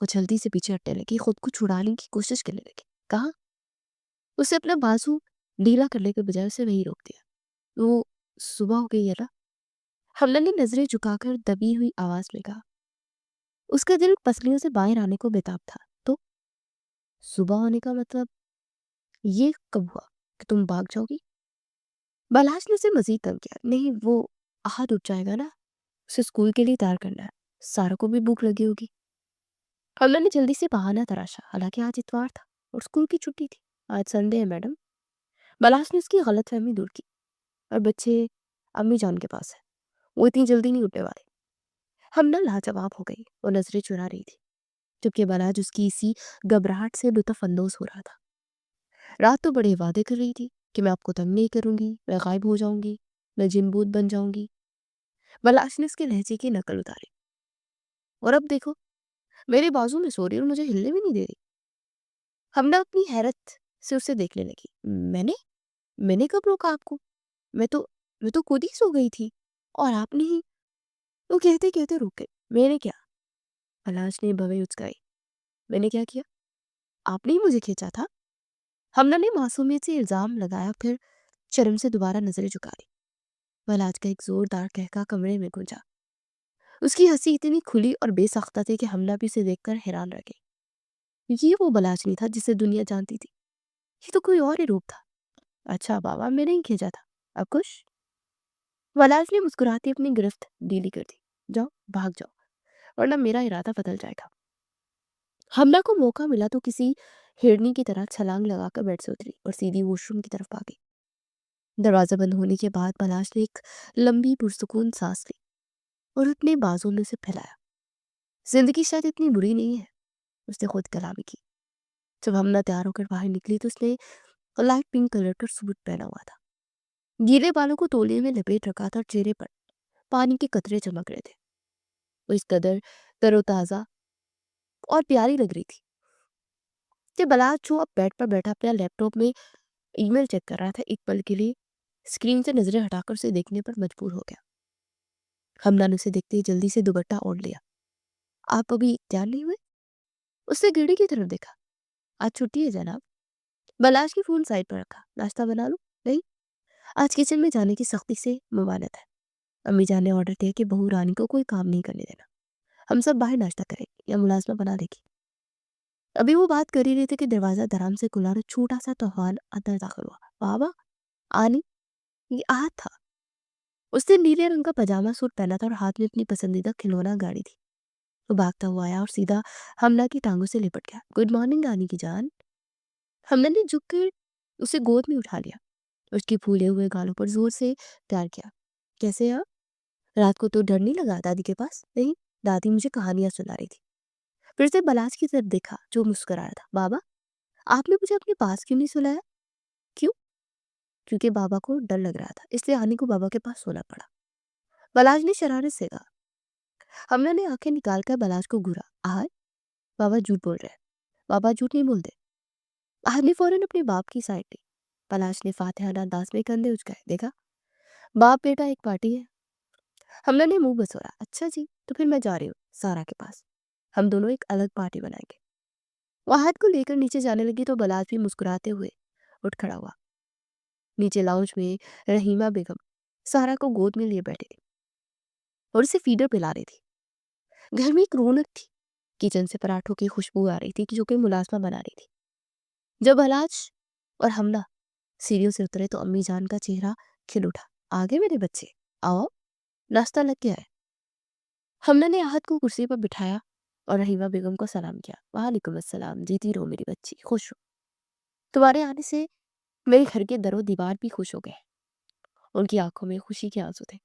वो जल्दी से पीछे हटने लगी, खुद को छुड़ाने की कोशिश करने लगी। कहा, उसे अपना बाजू ढीला करने के बजाय उसे वहीं रोक दिया। वो सुबह हो गई है ना? हमला ने नजरें झुकाकर दबी हुई आवाज में कहा। उसका दिल पसलियों से बाहर आने को बेताब था। तो सुबह होने का मतलब ये कब हुआ कि तुम भाग जाओगी? बलाश ने उसे मजीद तंग किया। नहीं, वो हाथ उठ जाएगा ना, उसे स्कूल के लिए तैयार करना है। सारा को भी भूख लगी होगी। हमला ने जल्दी से बहाना तराशा। हालांकि आज इतवार था और स्कूल की छुट्टी थी। आज संडे है मैडम। बलाश ने उसकी गलतफहमी दूर की। और बच्चे अम्मी जान के पास है, वो इतनी जल्दी नहीं उठने वाले। हमना लाजवाब हो गई और नजरें चुरा रही थी जबकि बलाज उसकी इसी घबराहट से लुत्फ अंदोज हो रहा था। रात तो बड़े वादे कर रही थी कि मैं आपको तंग नहीं करूंगी, मैं गायब हो जाऊंगी, मैं जिनबूत बन जाऊंगी। बलाश ने उसके लहजे की नकल उतारी। और अब देखो, मेरे बाजू में सो रही और मुझे हिलने भी नहीं दे रही। हमना अपनी हैरत से उसे देखने लगी। मैंने मैंने कब रोका आपको? मैं तो मैं तो खुद ही सो गई थी और आपने ही। वो कहते कहते रुक गए। मैंने क्या? पलाश ने भवें उचकाई। मैंने क्या किया? आपने ही मुझे खींचा था। हमना ने मासूमियत से इल्जाम लगाया, फिर शर्म से दोबारा नजरें झुका दी। पलाश का एक जोरदार कहका कमरे में गूंजा। उसकी हंसी इतनी खुली और बेसाख्ता थी कि हमना भी उसे देखकर हैरान रह गई। ये वो बलाश नहीं था जिसे दुनिया जानती थी। ये तो कोई और ही रूप था। अच्छा बाबा, मैंने ही खींचा था। अब खुश? बलाश ने मुस्कुराती अपनी गिरफ्त ढीली कर दी। जाओ, भाग जाओ, वरना मेरा इरादा बदल जाएगा। हमला को मौका मिला तो किसी हिरनी की तरह छलांग लगाकर बेड से उतरी और सीधी वॉशरूम की तरफ भागी। दरवाजा बंद होने के बाद बलाश ने एक लंबी पुरसुकून सांस ली और अपने बाजू में से फैलाया। जिंदगी शायद इतनी बुरी नहीं है, उसने खुद कलामी की। जब हमला तैयार होकर बाहर निकली तो उसने लाइट पिंक कलर का सूट पहना हुआ था। गीले बालों को तौलिए में लपेट रखा था और चेहरे पर पानी के कतरे चमक रहे थे। वो इस कदर तरोताजा और प्यारी लग रही थी कि बलाश, जो अब बेड पर बैठा अपना लैपटॉप में ईमेल चेक कर रहा था, एक पल के लिए स्क्रीन से नजरें हटाकर उसे देखने पर मजबूर हो गया। हमना ने उसे देखते ही जल्दी से दुपट्टा ओढ़ लिया। आप अभी तैयार नहीं हुए? उसने घड़ी की तरफ देखा। आज छुट्टी है जनाब। बलाश की फोन साइड पर रखा। नाश्ता बना लूं? नहीं, आज किचन में जाने की सख्ती से ममानत है। अम्मी जान ने ऑर्डर दिया कि बहू रानी को कोई काम नहीं करने देना। हम सब बाहर नाश्ता करेंगे या मुलाजमा बना देगी। अभी वो बात कर ही रहे थे कि दरवाजा धड़ाम से खुला और छोटा सा तूफान अंदर दाखिल हुआ। बाबा, आनी, ये आहत था। उसने नीले रंग का पजामा सूट पहना था और हाथ में अपनी पसंदीदा खिलौना गाड़ी थी। वो भागता हुआ आया और सीधा हमना की टांगों से लिपट गया। गुड मॉर्निंग आनी की जान। हमना ने झुककर उसे गोद में उठा लिया। उसके फूले हुए गालों पर जोर से प्यार किया। कैसे आप? रात को तो डर नहीं लगा दादी के पास? नहीं, दादी मुझे कहानियां सुना रही थी। फिर से बलाज की तरफ देखा जो मुस्कुरा रहा था। बाबा, आपने मुझे अपने पास क्यों नहीं सुलाया? क्यों? क्योंकि बाबा को डर लग रहा था, इसलिए आनी को बाबा के पास सोना पड़ा। बलाज ने शरारत से कहा। हमने ने आंखें निकालकर बलाज को घूरा। आहत, बाबा झूठ बोल रहे हैं। बाबा झूठ नहीं बोलते। आहत ने फौरन अपने बाप की साइड ली। बलाज ने फातिहाना अंदाज में कंधे उचकाए। देखा, बाप बेटा एक पार्टी है। हमने ने मुंह बसोरा। अच्छा जी, तो फिर मैं जा रही हूँ सारा के पास। हम दोनों एक अलग पार्टी बनाएंगे। वो हाथ को लेकर नीचे जाने लगी तो बलाज भी मुस्कुराते हुए उठ खड़ा हुआ। नीचे लाउंज में रहीमा बेगम सारा को गोद में लिए बैठी थी और उसे फीडर पिला रही थी। घर में एक रौनक थी। किचन से पराठों की खुशबू आ रही थी कि जो कि मुलाजमा बना रही थी। जब बलाज और हमना सीढ़ियों से उतरे तो अम्मी जान का चेहरा खिल उठा। आगे मेरे बच्चे, आओ, नाश्ता लग गया है। हमना ने आहत को कुर्सी पर बिठाया और रहीमा बेगम को सलाम किया। वालेकुम अस्सलाम, जीती रहो मेरी बच्ची, खुश रहो। तुम्हारे आने से मेरे घर के दरो दीवार भी खुश हो गए। उनकी आंखों में खुशी के आंसू थे।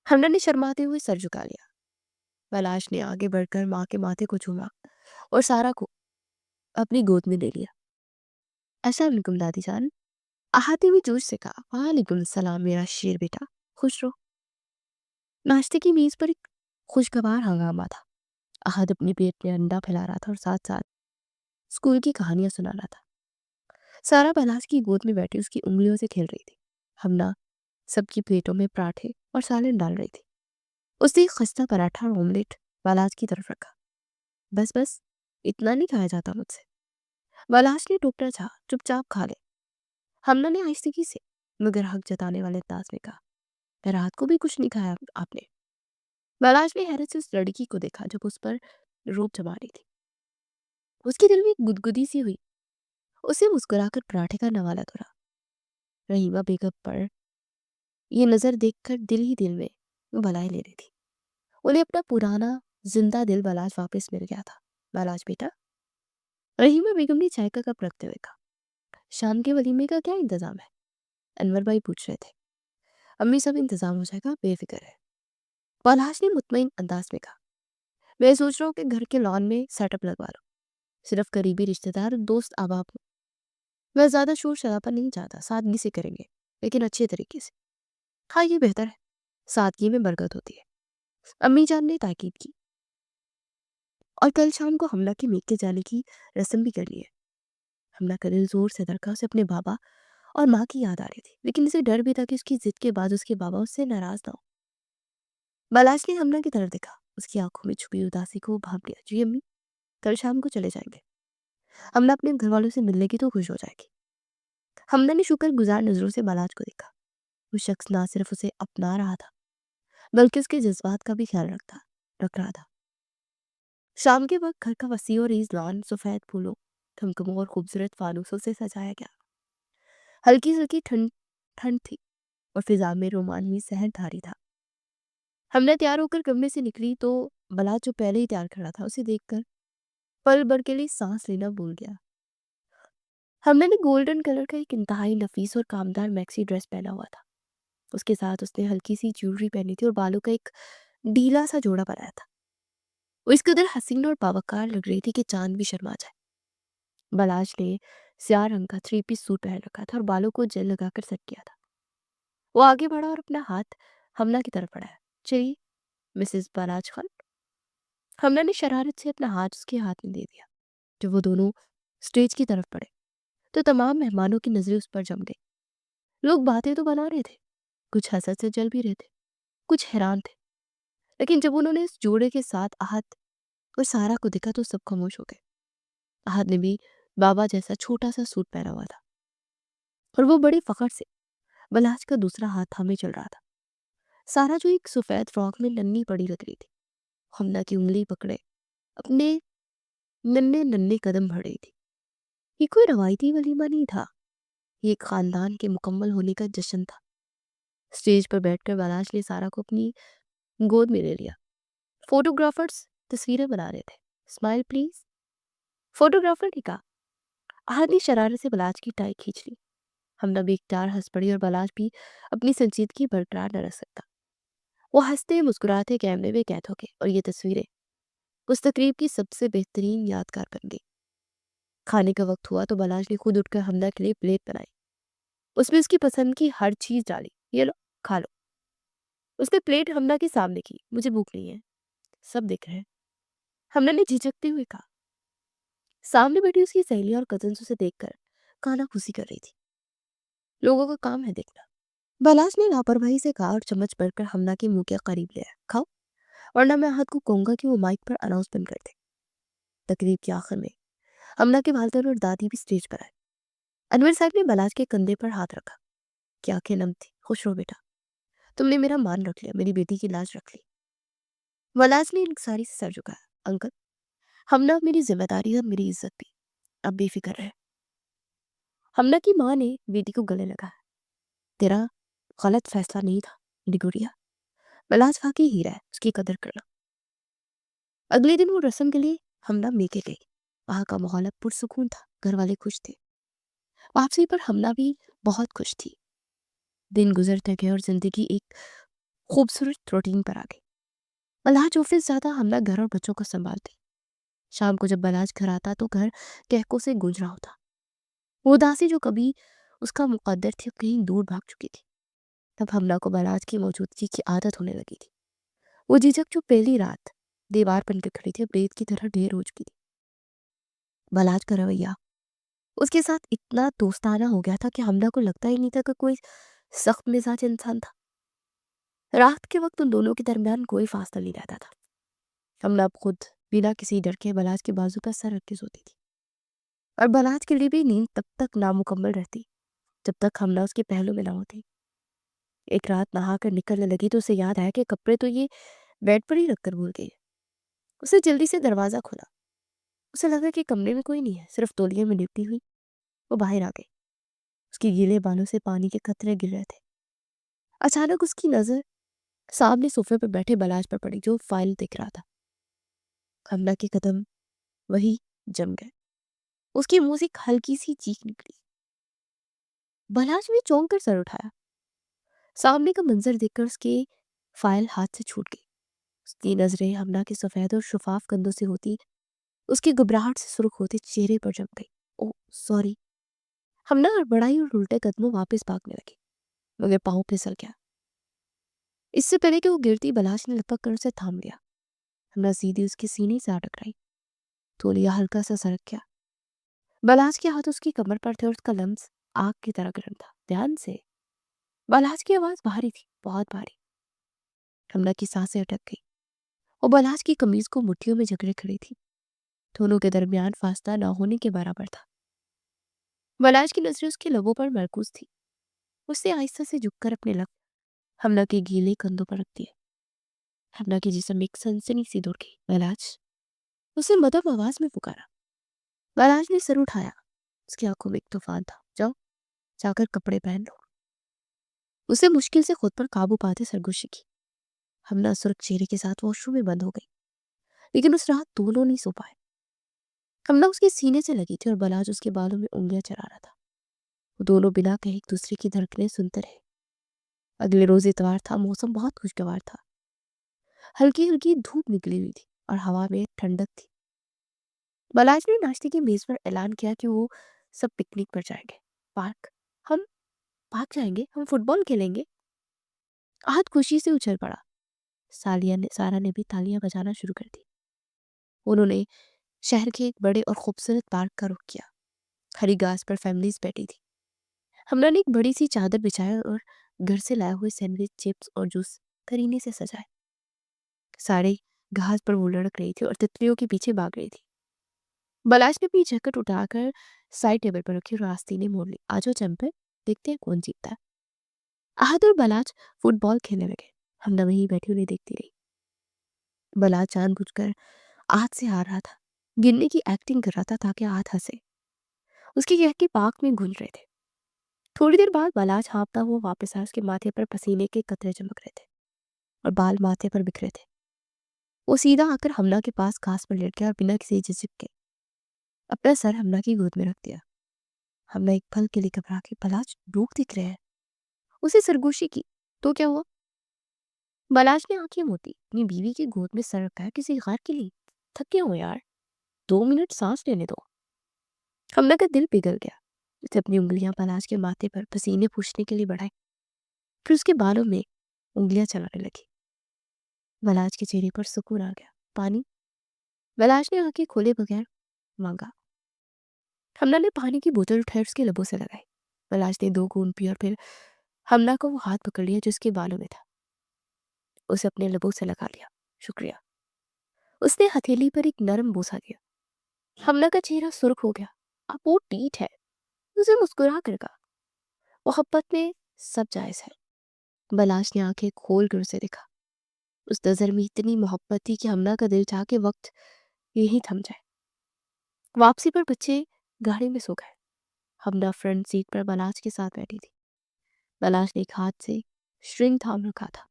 हमना ने शर्माते हुए सर झुका लिया। कैलाश ने आगे बढ़कर माँ के माथे को चूमा और सारा को अपनी गोद में ले लिया। अस्सलाम वालेकुम दादी जान। आहाती हुई जोश से कहा। वालेकुम सलाम मेरा शेर बेटा, खुश रहो। नाश्ते की मेज पर एक खुशगवार हंगामा था। आहद अपनी पेट में अंडा फैला रहा था और साथ साथ स्कूल की कहानियां सुना रहा था। सारा पलाश की गोद में बैठी उसकी उंगलियों से खेल रही थी। हमना सबकी प्लेटों में पराठे और सालन डाल रही थी। उसने एक खस्ता पराठा और ऑमलेट बालाज की तरफ रखा। बस बस, इतना नहीं खाया जाता मुझसे। बालाज ने टोकरा चाहा, चुपचाप खा ले। हमना ने आहिस्तगी से मगर हक जताने वाले अंदाज में कहा। रात को भी कुछ नहीं खाया आपने? बालाज ने हैरत से उस लड़की को देखा जब उस पर रूप जमा रही थी। उसके दिल में एक गुदगुदी सी हुई। उसे मुस्कुराकर पराठे का नवाला तोड़ा। रहीमा बेगम पर ये नजर देखकर दिल ही दिल में भलाई ले रही थी। उन्हें अपना पुराना जिंदा दिल बालाज वापस मिल गया था। बालाज बेटा, रहीमा बेगम ने चाय का कप रखते हुए कहा। शाम के वलीमे का क्या इंतजाम है? अनवर भाई पूछ रहे थे। अम्मी, सब इंतजाम हो जाएगा, बेफिक्र है। बालाज ने मुतमईन अंदाज में कहा। मैं सोच रहा हूँ कि घर के लॉन में सेटअप लगवा लो। सिर्फ करीबी रिश्तेदार, दोस्त, अहबाब। मैं ज्यादा शोर शराबा नहीं चाहता, सादगी से करेंगे लेकिन अच्छे तरीके से। हाँ, ये बेहतर है, सादगी में बरकत होती है। अम्मी जान ने ताकीद की। और कल शाम को हमला के मेके जाने की रस्म भी करनी है। हमला का दिल जोर से धड़का। उसे अपने बाबा और माँ की याद आ रही थी, लेकिन इसे डर भी था कि उसकी जिद के बाद उसके बाबा उससे नाराज ना हो। बालाज ने हमला की तरफ देखा। उसकी आंखों में छुपी उदासी को भाप लिया। जी अम्मी, कल शाम को चले जाएंगे। हमला अपने घर वालों से मिलने की तो खुश हो जाएगी। हमला ने शुक्र गुजार नजरों से बालाज को देखा। वो शख्स ना सिर्फ उसे अपना रहा था बल्कि उसके जज्बात का भी ख्याल रख रहा था। शाम के वक्त घर का वसी और ईज लॉन सफेद फूलों, थमथमों और खूबसूरत फानूसों से सजाया गया। हल्की हल्की ठंड ठंड थी और फिजा में रोमानी सहर धारी था। हमने तैयार होकर कमरे से निकली तो बलाज जो पहले ही तैयार खड़ा था उसे देखकर पल भर के लिए सांस लेना भूल गया। हमने ने गोल्डन कलर का एक इंतहाई नफीस और कामदार मैक्सी ड्रेस पहना हुआ था। उसके साथ उसने हल्की सी ज्वेलरी पहनी थी और बालों का एक ढीला सा जोड़ा बनाया था। वो इस कदर हसीन और बावकार लग रही थी कि चांद भी शर्मा जाए। बलाज ने स्याह रंग का थ्री पीस सूट पहन रखा था और बालों को जेल लगाकर सेट किया था। वो आगे बढ़ा और अपना हाथ हमना की तरफ बढ़ाया। चलिए मिसेस बलाज खान। हमना ने शरारत से अपना हाथ उसके हाथ में दे दिया। जब वो दोनों स्टेज की तरफ बढ़े तो तमाम मेहमानों की नजरें उस पर जम गई। लोग बातें तो बना रहे थे, कुछ हंसत से जल भी रहे थे, कुछ हैरान थे। लेकिन जब उन्होंने इस जोड़े के साथ आहत और सारा को देखा तो सब खामोश हो गए। आहत ने भी बाबा जैसा छोटा सा सूट पहना हुआ था और वो बड़े फखर से बलाज का दूसरा हाथ थामे चल रहा था। सारा जो एक सफेद फ्रॉक में नन्ही पड़ी लग रही थी, हमना की उंगली पकड़े अपने नन्हे नन्हे कदम बढ़ रही थी। ये कोई रवायती वलीमा नहीं था, ये एक खानदान के मुकम्मल होने का जश्न था। स्टेज पर बैठकर बलाज ने सारा को अपनी गोद में ले लिया। फोटोग्राफर्स तस्वीरें बना रहे थे। स्माइल प्लीज, फोटोग्राफर ने कहा। आहत ने शरारत से बलाज की टाई खींच ली। हमना भी इख्तियार हंस पड़ी और बलाज भी अपनी संजीदगी बरकरार न रख सकता। वो हंसते मुस्कुराते कैमरे में कैद हो गए और ये तस्वीरें उस तकरीब की सबसे बेहतरीन यादगार बन गई। खाने का वक्त हुआ तो बलाज ने खुद उठकर हमना के लिए प्लेट बनाई। उसमें उसकी पसंद की हर चीज डाली। ये लो, खा लो। उसने प्लेट हमना के सामने की। मुझे भूख नहीं है, सब देख रहे हैं, हमना ने झिझकते हुए कहा। सामने बैठी उसकी सहेली और कजन्स उसे देखकर काना खुशी कर रही थी। लोगों का काम है देखना, बलाज ने लापरवाही से कहा और चम्मच भरकर हमना के मुंह के करीब ले आया। खाओ, वरना मैं हाथ को कहूंगा कि वो माइक पर अनाउंसमेंट कर दे। तकरीब के आखिर में हमना के वालिदैन और दादी भी स्टेज पर आए। अनवर साहब ने बलाज के कंधे पर हाथ रखा। क्या आंखें नम थी। खुश रहो बेटा, तुमने मेरा मान रख लिया, मेरी बेटी की लाज रख ली। बलाज ने इंकसारी से सर झुकाया। अंकल, हमना मेरी जिम्मेदारी और मेरी इज्जत भी, अब बेफिक्र रहे। हमना की माँ ने बेटी को गले लगाया। तेरा गलत फैसला नहीं था मेरी गुड़िया, बलाज वाकई हीरा है, उसकी कदर करना। अगले दिन वो रस्म के लिए हमना मेके गई। वहां का माहौल अब पुरसुकून था, घर वाले खुश थे। वापसी पर हमना भी बहुत खुश थी। दिन गुजरते गए और जिंदगी एक खूबसूरत रूटीन पर आ गई। बलाज ऑफिस जाता, हमना घर और बच्चों को संभालती। शाम को जब बलाज घर आता तो घर कहकों से गूंज रहा होता। वो उदासी जो कभी उसका मुकद्दर थी अब कहीं दूर भाग चुकी थी। तब हमला को बलाज की मौजूदगी की आदत होने लगी थी। वो झिझक जो पहली रात दीवार बन के खड़ी थी, रेत की तरह ढेर हो चुकी थी। बलाज का रवैया उसके साथ इतना दोस्ताना हो गया था कि हमला को लगता ही नहीं था कि कोई सख्त मिजाज इंसान था। रात के वक्त उन दोनों के दरमियान कोई फासला नहीं रहता था। हमला अब खुद बिना किसी डर के बलाज के बाजू पर सर रख के सोती थी और बलाज के लिए भी नींद तब तक नामुकम्मल रहती जब तक हमला उसके पहलू में ना होती। एक रात नहा कर निकलने लगी तो उसे याद आया कि कपड़े तो ये बेड पर ही रखकर भूल गई है। उसे जल्दी से दरवाजा खोला। उसे लगा कि कमरे में कोई नहीं है, सिर्फ तौलिए में लिपटी हुई वो बाहर आ गई। उसके गीले बालों से पानी के कतरे गिर रहे थे। अचानक उसकी नजर सामने सोफे पर बैठे बलाज पर पड़ी जो फाइल देख रहा था। हमला के कदम वही जम गए। उसके मुंह से एक हल्की सी चीख निकली। बलाज ने चौंक कर सर उठाया। सामने का मंजर देखकर उसके फाइल हाथ से छूट गई। उसकी नजरें हमला के सफेद और शुफाफ कंधों से होती उसकी घबराहट से सुर्ख होते चेहरे पर जम गई। Oh sorry. हमला हड़बड़ाई और उल्टे कदमों वापस भागने लगी मगर पाँव फिसल गया। इससे पहले कि वो गिरती बलाज ने लपक कर उसे थाम लिया। हमला सीधी उसके सीने से आ टकराई। तौलिया हल्का सा सरक गया। बलाज के हाथ उसकी कमर पर थे और उसका लम्स आग की तरह गर्म था। ध्यान से। बलाज की आवाज भारी थी, बहुत भारी। हमला की सांसें अटक गई। वो बलाज की कमीज को मुट्ठियों में जकड़े खड़ी थी। दोनों के दरमियान फासला ना होने के बराबर था। बलाज की नजरें उसके लबों पर मरकूज थी। उससे आहिस्ता से झुककर अपने लब हमला के गीले कंधों पर रख दिए। हमला की जिस्म एक सनसनी सी दौड़ गई। बलाज, उसे मदब आवाज में पुकारा। बलाज ने सर उठाया। उसकी आंखों में एक तूफान था। जाओ, जाकर कपड़े पहन लो। उसे मुश्किल से खुद पर काबू पाते सरगोशी की। हमला सुर्ख चेहरे के साथ वॉशरूम में बंद हो गई। लेकिन उस रात दोनों नहीं सो पाए। हमला उसके सीने से लगी थी और बलाज उसके बालों में उंगलियां चला रहा था। वो दोनों बिना कहे एक दूसरे की धड़कनें सुनते रहे। अगले रोज इतवार था। मौसम बहुत खुशगवार था। हल्की हल्की धूप निकली हुई थी और हवा में ठंडक थी। बलाज ने नाश्ते की मेज पर ऐलान किया कि वो सब पिकनिक पर जाएंगे। पार्क? हम पार्क जाएंगे, हम फुटबॉल खेलेंगे। आहत खुशी से उछल पड़ा। सारा ने भी तालियां बजाना शुरू कर दी। उन्होंने शहर के एक बड़े और खूबसूरत पार्क का रुख किया। हरी घास पर फैमिलीज बैठी थी। हमला ने एक बड़ी सी चादर बिछाई और घर से लाए हुए सैंडविच, चिप्स और जूस करीने से सजाए। सारे घास पर वो लड़क रही थी और तितलियों के पीछे भाग रही थी। बलाश ने अपनी जैकेट उठाकर साइड टेबल पर रखी और आस्ती ने मोड़ ली। आजो चंपे, देखते हैं कौन जीतता है। आहत और बलाच फुटबॉल खेलने लगे। हमने वहीं बैठी उन्हें देखती रही। बलाच जानबूझकर आहत से हार रहा था, गिरने की एक्टिंग कर रहा था ताकि आहत हंसे। उसके गहके पाक में गूंज रहे थे। थोड़ी देर बाद बलाच हाँफता हुआ वापस आया। उसके माथे पर पसीने के कतरे चमक रहे थे और बाल माथे पर बिखरे थे। वो सीधा आकर हमना के पास घास पर लेट गया और बिना किसी झिझक के अपना सर हमना की गोद में रख दिया। हमने एक पल के लिए घबरा के, बलाच डूब दिख रहे हैं, उसे सरगोशी की। तो क्या हुआ? बलाच ने आंखें मोती। अपनी बीवी की गोद में सर रखा है किसी गैर के लिए? थक गया हो यार, 2 मिनट सांस लेने दो। हमने का दिल पिघल गया। उसे अपनी उंगलियां बलाच के माथे पर पसीने पूछने के लिए बढ़ाई, फिर उसके बालों में उंगलियां चलाने लगी। बलाच के चेहरे पर सुकून आ गया। पानी? बलाच ने आंखें खोले बगैर मांगा। हमना ने पानी की बोतल उठाई उसके लबों से लगाई। बलाच ने 2 घूंट पी और फिर हमना को वो हाथ पकड़ लिया जो उसके बालों में था। उसे अपने लबों से लगा लिया। शुक्रिया। उसने हथेली पर एक नरम बोसा दिया। हमना का चेहरा सुर्ख हो गया। अब वो टीठ है। उसे मुस्कुरा कर कहा, मोहब्बत में सब जायज है। बलाश ने आंखें खोल कर उसे देखा। उस नजर में इतनी मोहब्बत थी कि हमना का दिल चाह के वक्त यही थम जाए। वापसी पर बच्चे गाड़ी में सो गए। हमना फ्रंट सीट पर बलाश के साथ बैठी थी। बलाश ने एक हाथ से स्ट्रिंग थाम रखा था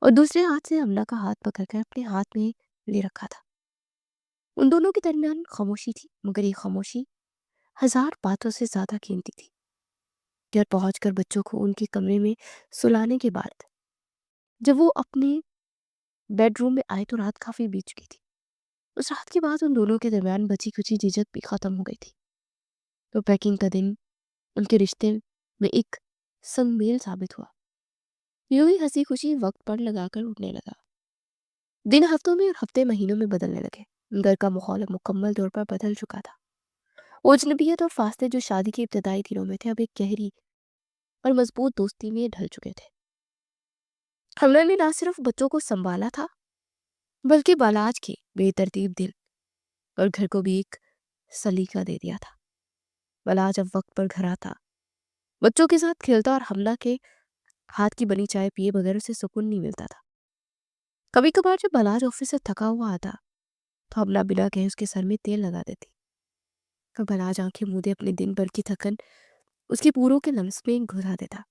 और दूसरे हाथ से हमना का हाथ पकड़कर अपने हाथ में ले रखा था। उन दोनों के दरमियान खामोशी थी, मगर ये खामोशी 1000 बातों से ज्यादा कीमती थी। घर पहुंचकर बच्चों को उनके कमरे में सुलाने के बाद जब वो अपने बेडरूम में आए तो रात काफी बीत चुकी थी। उस रात के बाद उन दोनों के दरमियान बची कुची झिझक भी खत्म हो गई थी। तो पैकिंग का दिन उनके रिश्ते में एक संगमेल साबित हुआ। यूं ही हंसी खुशी वक्त पर लगाकर उठने लगा। दिन हफ्तों में और हफ्ते महीनों में बदलने लगे। घर का माहौल अब मुकम्मल तौर पर बदल चुका था। वो अजनबियत और फासले जो शादी के इब्तदाई दिनों में थे अब एक गहरी और मजबूत दोस्ती में ढल चुके थे। हमने ने ना सिर्फ बच्चों को संभाला था, बल्कि बालाज के बेतरतीब दिल और घर को भी एक सलीका दे दिया था। बालाज अब वक्त पर घर आता, बच्चों के साथ खेलता और हमला के हाथ की बनी चाय पिए बगैर उसे सुकून नहीं मिलता था। कभी कभार जब बालाज ऑफिस से थका हुआ आता तो हमला बिना कहे उसके सर में तेल लगा देती। कब बालाज आंखें मूंदे अपने दिन भर की थकन उसके पूरों के लम्स में घुरा देता।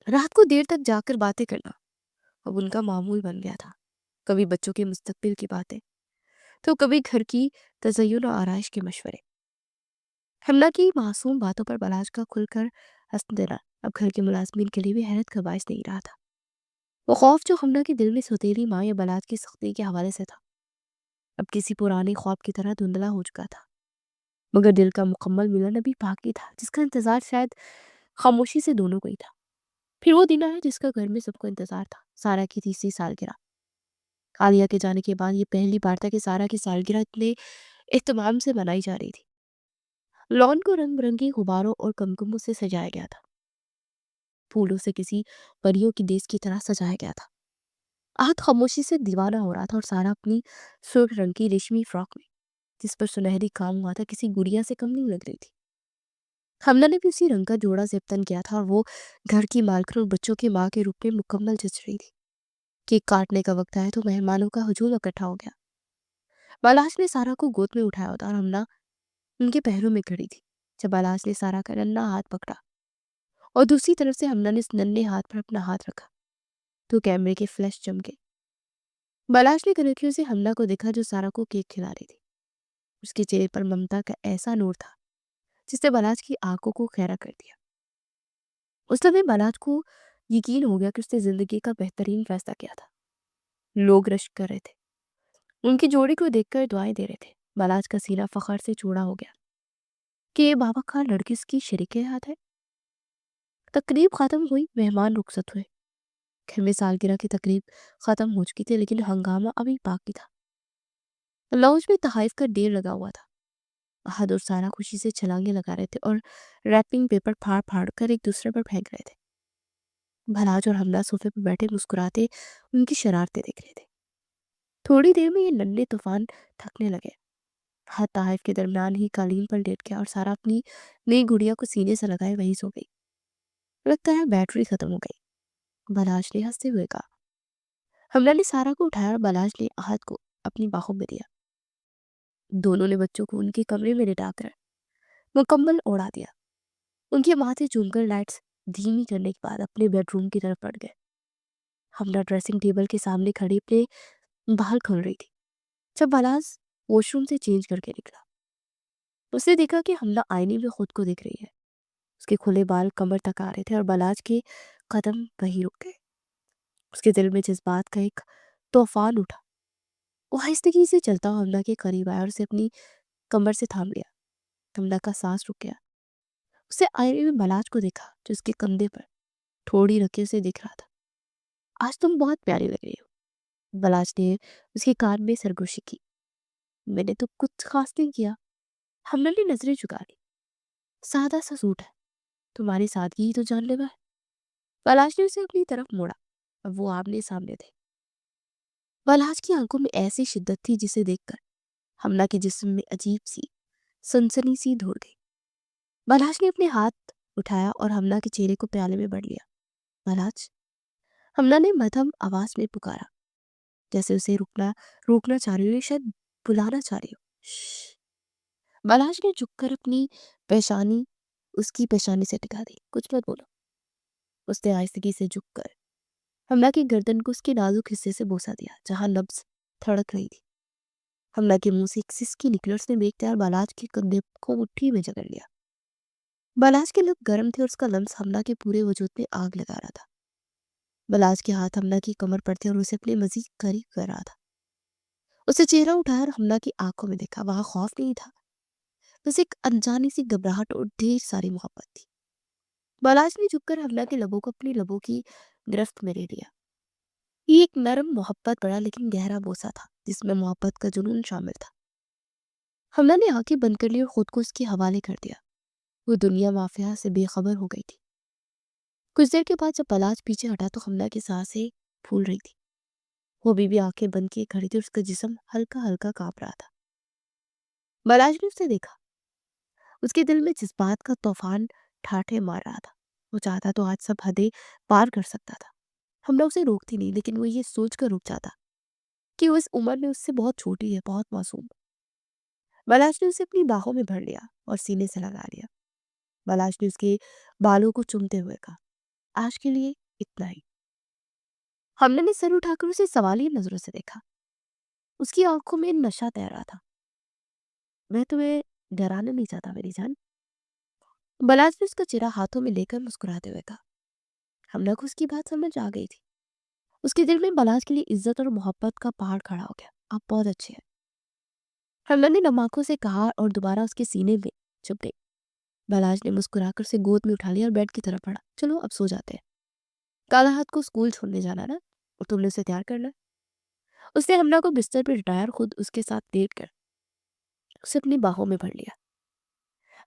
रात को देर तक जाकर बातें करना अब उनका मामूल बन गया था। कभी बच्चों के मुस्तकबिल की बातें, तो कभी घर की तज़य्युन और आराइश के मशवरे। हमला की मासूम बातों पर बलाज का खुलकर हंस देना अब घर के मुलाजमीन के लिए भी हैरत का बायस नहीं रहा था। वो खौफ जो हमला के दिल में सौतेली माँ या बलाज की सख्ती के हवाले से था, अब किसी पुराने ख्वाब की तरह धुंधला हो चुका था। मगर दिल का मुकम्मल मिलन अभी बाकी था, जिसका इंतजार शायद खामोशी से दोनों को ही था। फिर वो दिन आया जिसका घर में सबको इंतजार था, सारा की तीसरी सालगिरह। आलिया के जाने के बाद ये पहली बार था कि सारा की सालगिरह इतने एहतमाम से मनाई जा रही थी। लॉन को रंग बिरंगी गुब्बारों और कुमकुमों से सजाया गया था। फूलों से किसी परियों की देश की तरह सजाया गया था। आहत खामोशी से दीवाना हो रहा था और सारा अपनी सुर्ख रंग की रेशमी फ्रॉक में, जिस पर सुनहरी काम हुआ था, किसी गुड़िया से कम नहीं लग रही थी। हमला ने भी उसी रंग का जोड़ा जेबतन किया था और वो घर की मालकिन और बच्चों की माँ के रूप में मुकम्मल जच रही थी। केक काटने का वक्त आया तो मेहमानों का हुजूम इकट्ठा हो गया। बालाश ने सारा को गोद में उठाया होता और हमला उनके पैरों में खड़ी थी। जब बालाश ने सारा का नन्हा हाथ पकड़ा और दूसरी तरफ से हमला ने इस नन्हे हाथ पर अपना हाथ रखा तो कैमरे के फ्लैश चमके। बालाश ने कनखियों से हमला को देखा जो सारा को केक खिला रही थी। उसके चेहरे पर ममता का ऐसा नूर था जिसने बालाश की आंखों को खैरा कर दिया। उस समय बालाश को यकीन हो गया कि उसने जिंदगी का बेहतरीन फैसला किया था। लोग रश्क कर रहे थे, उनकी जोड़ी को देखकर दुआएं दे रहे थे। बालाज का सीना फखर से चूड़ा हो गया कि ये बाबा खान लड़की की शरीके हाथ है। तकरीब खत्म हुई, मेहमान रुखसत हुए। घर में सालगिरह की तकरीब खत्म हो चुकी थी, लेकिन हंगामा अभी बाकी था। लॉन्च में तहाइफ का ढेर लगा हुआ था। अहद और सारा खुशी से छलांगे लगा रहे थे और रैपिंग पेपर फाड़ फाड़ कर एक दूसरे पर फेंक रहे थे। भलाज और हमला सोफे पर बैठे मुस्कुराते उनकी शरारतें देख रहे थे। थोड़ी देर में ये नन्हे तूफान थकने लगे। हर ताहिफ के दरमियान ही कालीन पर लेट गया और सारा अपनी नई गुड़िया को सीने से लगाए वहीं सो गई। लगता है बैटरी खत्म हो गई, बलाश ने हंसते हुए कहा। हमला ने सारा को उठाया और बलाश ने आहत को अपनी बाहों में दिया। दोनों ने बच्चों को उनके कमरे में लिटाकर मुकम्मल उड़ा दिया। उनके माथे झूमकर लाइट्स धीमी करने के बाद अपने बेडरूम की तरफ बढ़ गए। हमला ड्रेसिंग टेबल के सामने खड़ी अपने बाल खोल रही थी जब बलाश वॉशरूम से चेंज करके निकला। उसने देखा कि हमला आईने में खुद को देख रही है। उसके खुले बाल कमर तक आ रहे थे और बलाज के कदम वहीं रुक गए। उसके दिल में जज्बात का एक तूफान उठा। वो आहिस्तगी से चलता हुआ हमला के करीब आया और उसे अपनी कमर से थाम लिया। हमला का सांस रुक गया। उसे आईने में बलाज को देखा जो उसके कंधे पर थोड़ी रखे उसे दिख रहा था। आज तुम बहुत प्यारी लग रही हो, बलाज ने उसके कान में सरगोशी की। मैंने तो कुछ खास नहीं किया, हमला ने नजरें झुका ली। सादा सा सूट है, तुम्हारी सादगी ही तो जानलेवा है। बलाज ने उसे अपनी तरफ मोड़ा। अब वो आमने सामने थे। बलहाज की आंखों में ऐसी शिद्दत थी जिसे देखकर हमला के जिस्म में अजीब सी सनसनी सी दौड़ गई। बलहाज ने अपने हाथ उठाया और हमला के चेहरे को प्याले में भर लिया। बलहाज, हमला ने मध्यम आवाज में पुकारा, जैसे उसे रुकना रोकना चाह रही हो, शायद बुलाना चाह रही हो। श्श। बलहाज ने झुककर अपनी पेशानी उसकी पेशानी से टिका दी। कुछ मत बोलो, उसने आहिस्तगी से झुककर हमला की गर्दन को उसके नाजुक हिस्से से बोसा दिया जहां नब्ज धड़क रही थी। हमला के मुंह से एक सिसकी निकली और उसने देखते और बलाज के कंधे को मुट्ठी में जकड़ लिया। बलाज के लब गर्म थे और उसका लम्स हमला के पूरे वजूद में आग लगा रहा था। बलाज के हाथ हमला की कमर पर थे और उसे अपने मजीद करीब कर रहा था। उसे चेहरा उठाया और हमला की आंखों में देखा। वहां खौफ नहीं था, बस एक अनजानी सी घबराहट और ढेर सारी मोहब्बत थी। बलाज ने झुककर हमला के लबों को अपनी लबों की गिरफ्त में ले लिया। ये एक नरम मोहब्बत बड़ा लेकिन गहरा बोसा था जिसमें मोहब्बत का जुनून शामिल था। हमला ने आंखें बंद कर ली और खुद को उसके हवाले कर दिया। वो दुनिया माफिया से बेखबर हो गई थी। कुछ देर के बाद जब बलाज पीछे हटा तो हमला की सांसें फूल रही थी। वो बीबी आंखें बंद किए खड़ी थी और उसका जिस्म हल्का हल्का कांप रहा था। बलाज ने उसे देखा। उसके दिल में जज्बात का तूफान ठाठे मार रहा था। वो चाहता तो आज सब हदें पार कर सकता था। हमला उसे रोकती नहीं, लेकिन वो ये सोच कर रुक जाता कि वो इस उम्र में उससे बहुत छोटी है, बहुत मासूम। बलाज ने उसे अपनी बाहों में भर लिया और सीने से लगा लिया। बलाज ने उसके बालों को चूमते हुए कहा, आज के लिए इतना ही। हमने ने सर उठाकर उसे सवालिया नजरों से देखा। उसकी आंखों में नशा तैर रहा था। मैं तुम्हें डराना नहीं चाहता मेरी जान, बलाज ने उसका चेहरा हाथों में लेकर मुस्कुराते हुए कहा। हमला को उसकी बात समझ आ गई थी। उसके दिल में बलाज के लिए इज्जत और मोहब्बत का पहाड़ खड़ा हो गया। आप बहुत अच्छे हैं, हमला ने नम आंखों से कहा और दोबारा उसके सीने में छुप गई। बलाज ने मुस्कुराकर उसे गोद में उठा लिया और बेड की तरफ बढ़ा। चलो अब सो जाते हैं, काला हाथ को स्कूल छोड़ने जाना ना, और तुमने उसे तैयार करना है। उसने हमला को बिस्तर पर लिटाया और खुद उसके साथ लेट कर उसे अपनी बाहों में भर लिया।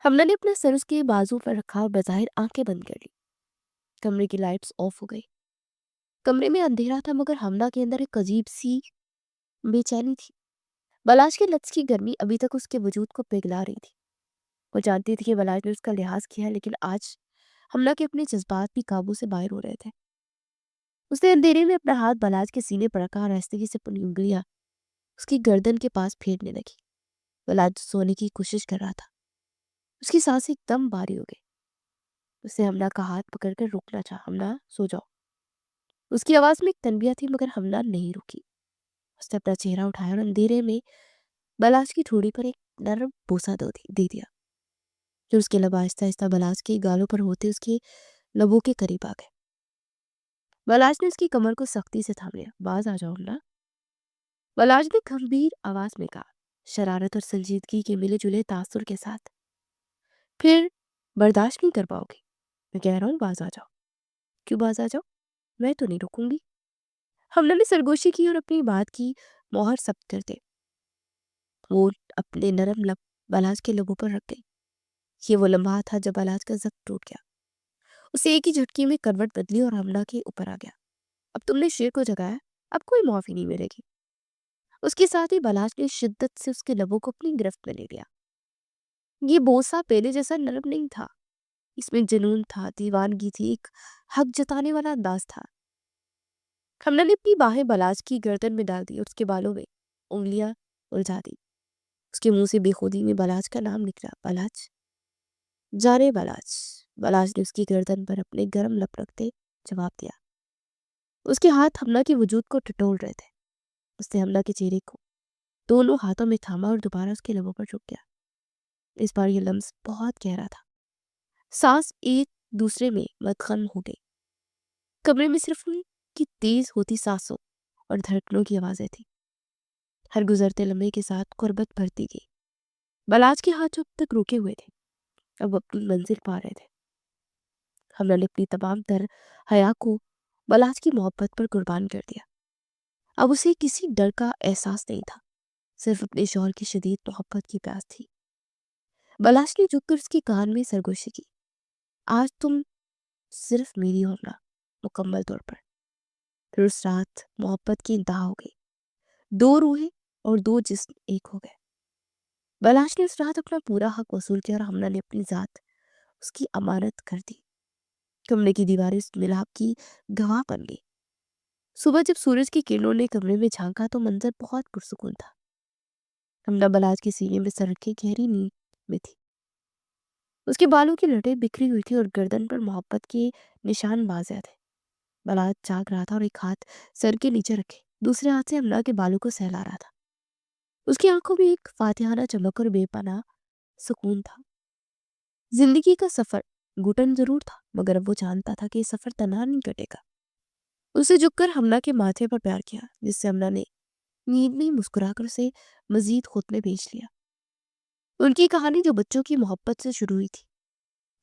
हमला ने अपना सर उसके बाजू पर रखा और बज़ाहिर आंखें बंद कर ली। कमरे की लाइट्स ऑफ हो गई। कमरे में अंधेरा था मगर हमला के अंदर एक अजीब सी बेचैनी थी। बलाज के लफ्ज की गर्मी अभी तक उसके वजूद को पिघला रही थी। वो जानती थी कि बलाज ने उसका लिहाज किया, लेकिन आज हमला के अपने जज्बात भी काबू से बाहर हो रहे थे। उसने अंधेरे में अपना हाथ बलाज के सीने पर रखा और आहिस्तगी से अपनी उंगलियां उसकी गर्दन के पास फेरने लगी। बलाज सोने की कोशिश कर रहा था। उसकी सांसें एकदम भारी हो गई। उसने हमला का हाथ पकड़कर रोकना चाहा। हमला सो जाओ, उसकी आवाज में एक तनबिया थी मगर हमला नहीं रुकी। उसने अपना चेहरा उठाया और अंधेरे में बलाज की ठोड़ी पर एक नरम बोसा दे दिया। जो उसके लब आहिस्ता आहिस्ता बलाज के गालों पर होते उसके लबों के करीब आ गए। बलाज ने उसकी कमर को सख्ती से थाम लिया। बाज आ जाओ हमला, बलाज ने गंभीर आवाज में कहा, शरारत और संजीदगी के मिले जुले तासुर के साथ। फिर बर्दाश्त नहीं कर पाओगे, मैं कह रहा हूँ बाज आ जाओ। क्यों बाज आ जाओ, मैं तो नहीं रुकूंगी। हमला ने सरगोशी की और अपनी बात की मोहर सब्त करते वो अपने नरम लब बलाज के लबों पर रख गई। ये वो लम्हा था जब बलाज का जख्म टूट गया। उसे एक ही झटके में करवट बदली और हमला के ऊपर आ गया। अब तुमने शेर को जगाया, अब कोई माफी नहीं मिलेगी। उसके साथ ही बलाश ने शिद्दत से उसके लबों को अपनी गिरफ्त में ले लिया। ये बोसा पहले जैसा नरम नहीं था, इसमें जुनून था, दीवानगी थी, एक हक जताने वाला अंदाज था। हमला ने अपनी बाहें बलाश की गर्दन में डाल दी और उसके बालों में उंगलियां उलझा दी। उसके मुंह से बेखुदी में बलाच का नाम निकला, बलाच, जाने बलाच। बलाच ने उसकी गर्दन पर अपने गर्म लप रखते जवाब दिया। उसके हाथ हमला के वजूद को टटोल रहे थे। उसने हमला के चेहरे को दोनों हाथों में थामा और दोबारा उसके लबों पर झुक गया। इस बार ये लम्स बहुत गहरा था। सांस एक दूसरे में मदखन हो गई। कमरे में सिर्फ उनकी तेज होती सांसों और धड़कनों की आवाजें थी। हर गुजरते लम्हे के साथ कुर्बत बढ़ती गई। बलाच के हाथ जो अब तक रुके हुए थे, अब अपनी मंजिल पा रहे थे। हमला ने अपनी तमाम तर हया को बलाच की मोहब्बत पर कुर्बान कर दिया। अब उसे किसी डर का एहसास नहीं था, सिर्फ अपने शौहर की शदीद मोहब्बत की प्यास थी। बलाश ने झुककर उसके कान में सरगोशी की। आज तुम सिर्फ मेरी हो ना, मुकम्मल तौर पर। फिर उस रात मोहब्बत की इंतहा हो गई। दो रूहें और दो जिस्म एक हो गए। बलाश ने उस रात अपना पूरा हक वसूल किया और हमला ने अपनी जात उसकी अमानत कर दी। कमरे की दीवारें उस मिलाप की गवाह बन गई। सुबह जब सूरज की किरणों ने कमरे में झांका तो मंजर बहुत पुरसुकून था। हमला बलाज के सीने में सर रखे गहरी नींद में थी। उसके बालों की लटें बिखरी हुई थी और गर्दन पर मोहब्बत के निशान बाज़िया थे। बलाज जाग रहा था और एक हाथ सर के नीचे रखे दूसरे हाथ से हमला के बालों को सहला रहा था। उसकी आंखों में एक फातिहाना चमक और बेपनाह सुकून था। जिंदगी का सफर घुटन जरूर था, मगर अब वो जानता था कि ये सफर तनहा नहीं कटेगा। उसे झुककर हमला के माथे पर प्यार किया, जिससे हमला ने नींद में मुस्कुराकर उसे मजीद खुद में भेज लिया। उनकी कहानी जो बच्चों की मोहब्बत से शुरू हुई थी,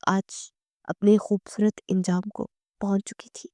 आज अपने खूबसूरत इंजाम को पहुंच चुकी थी।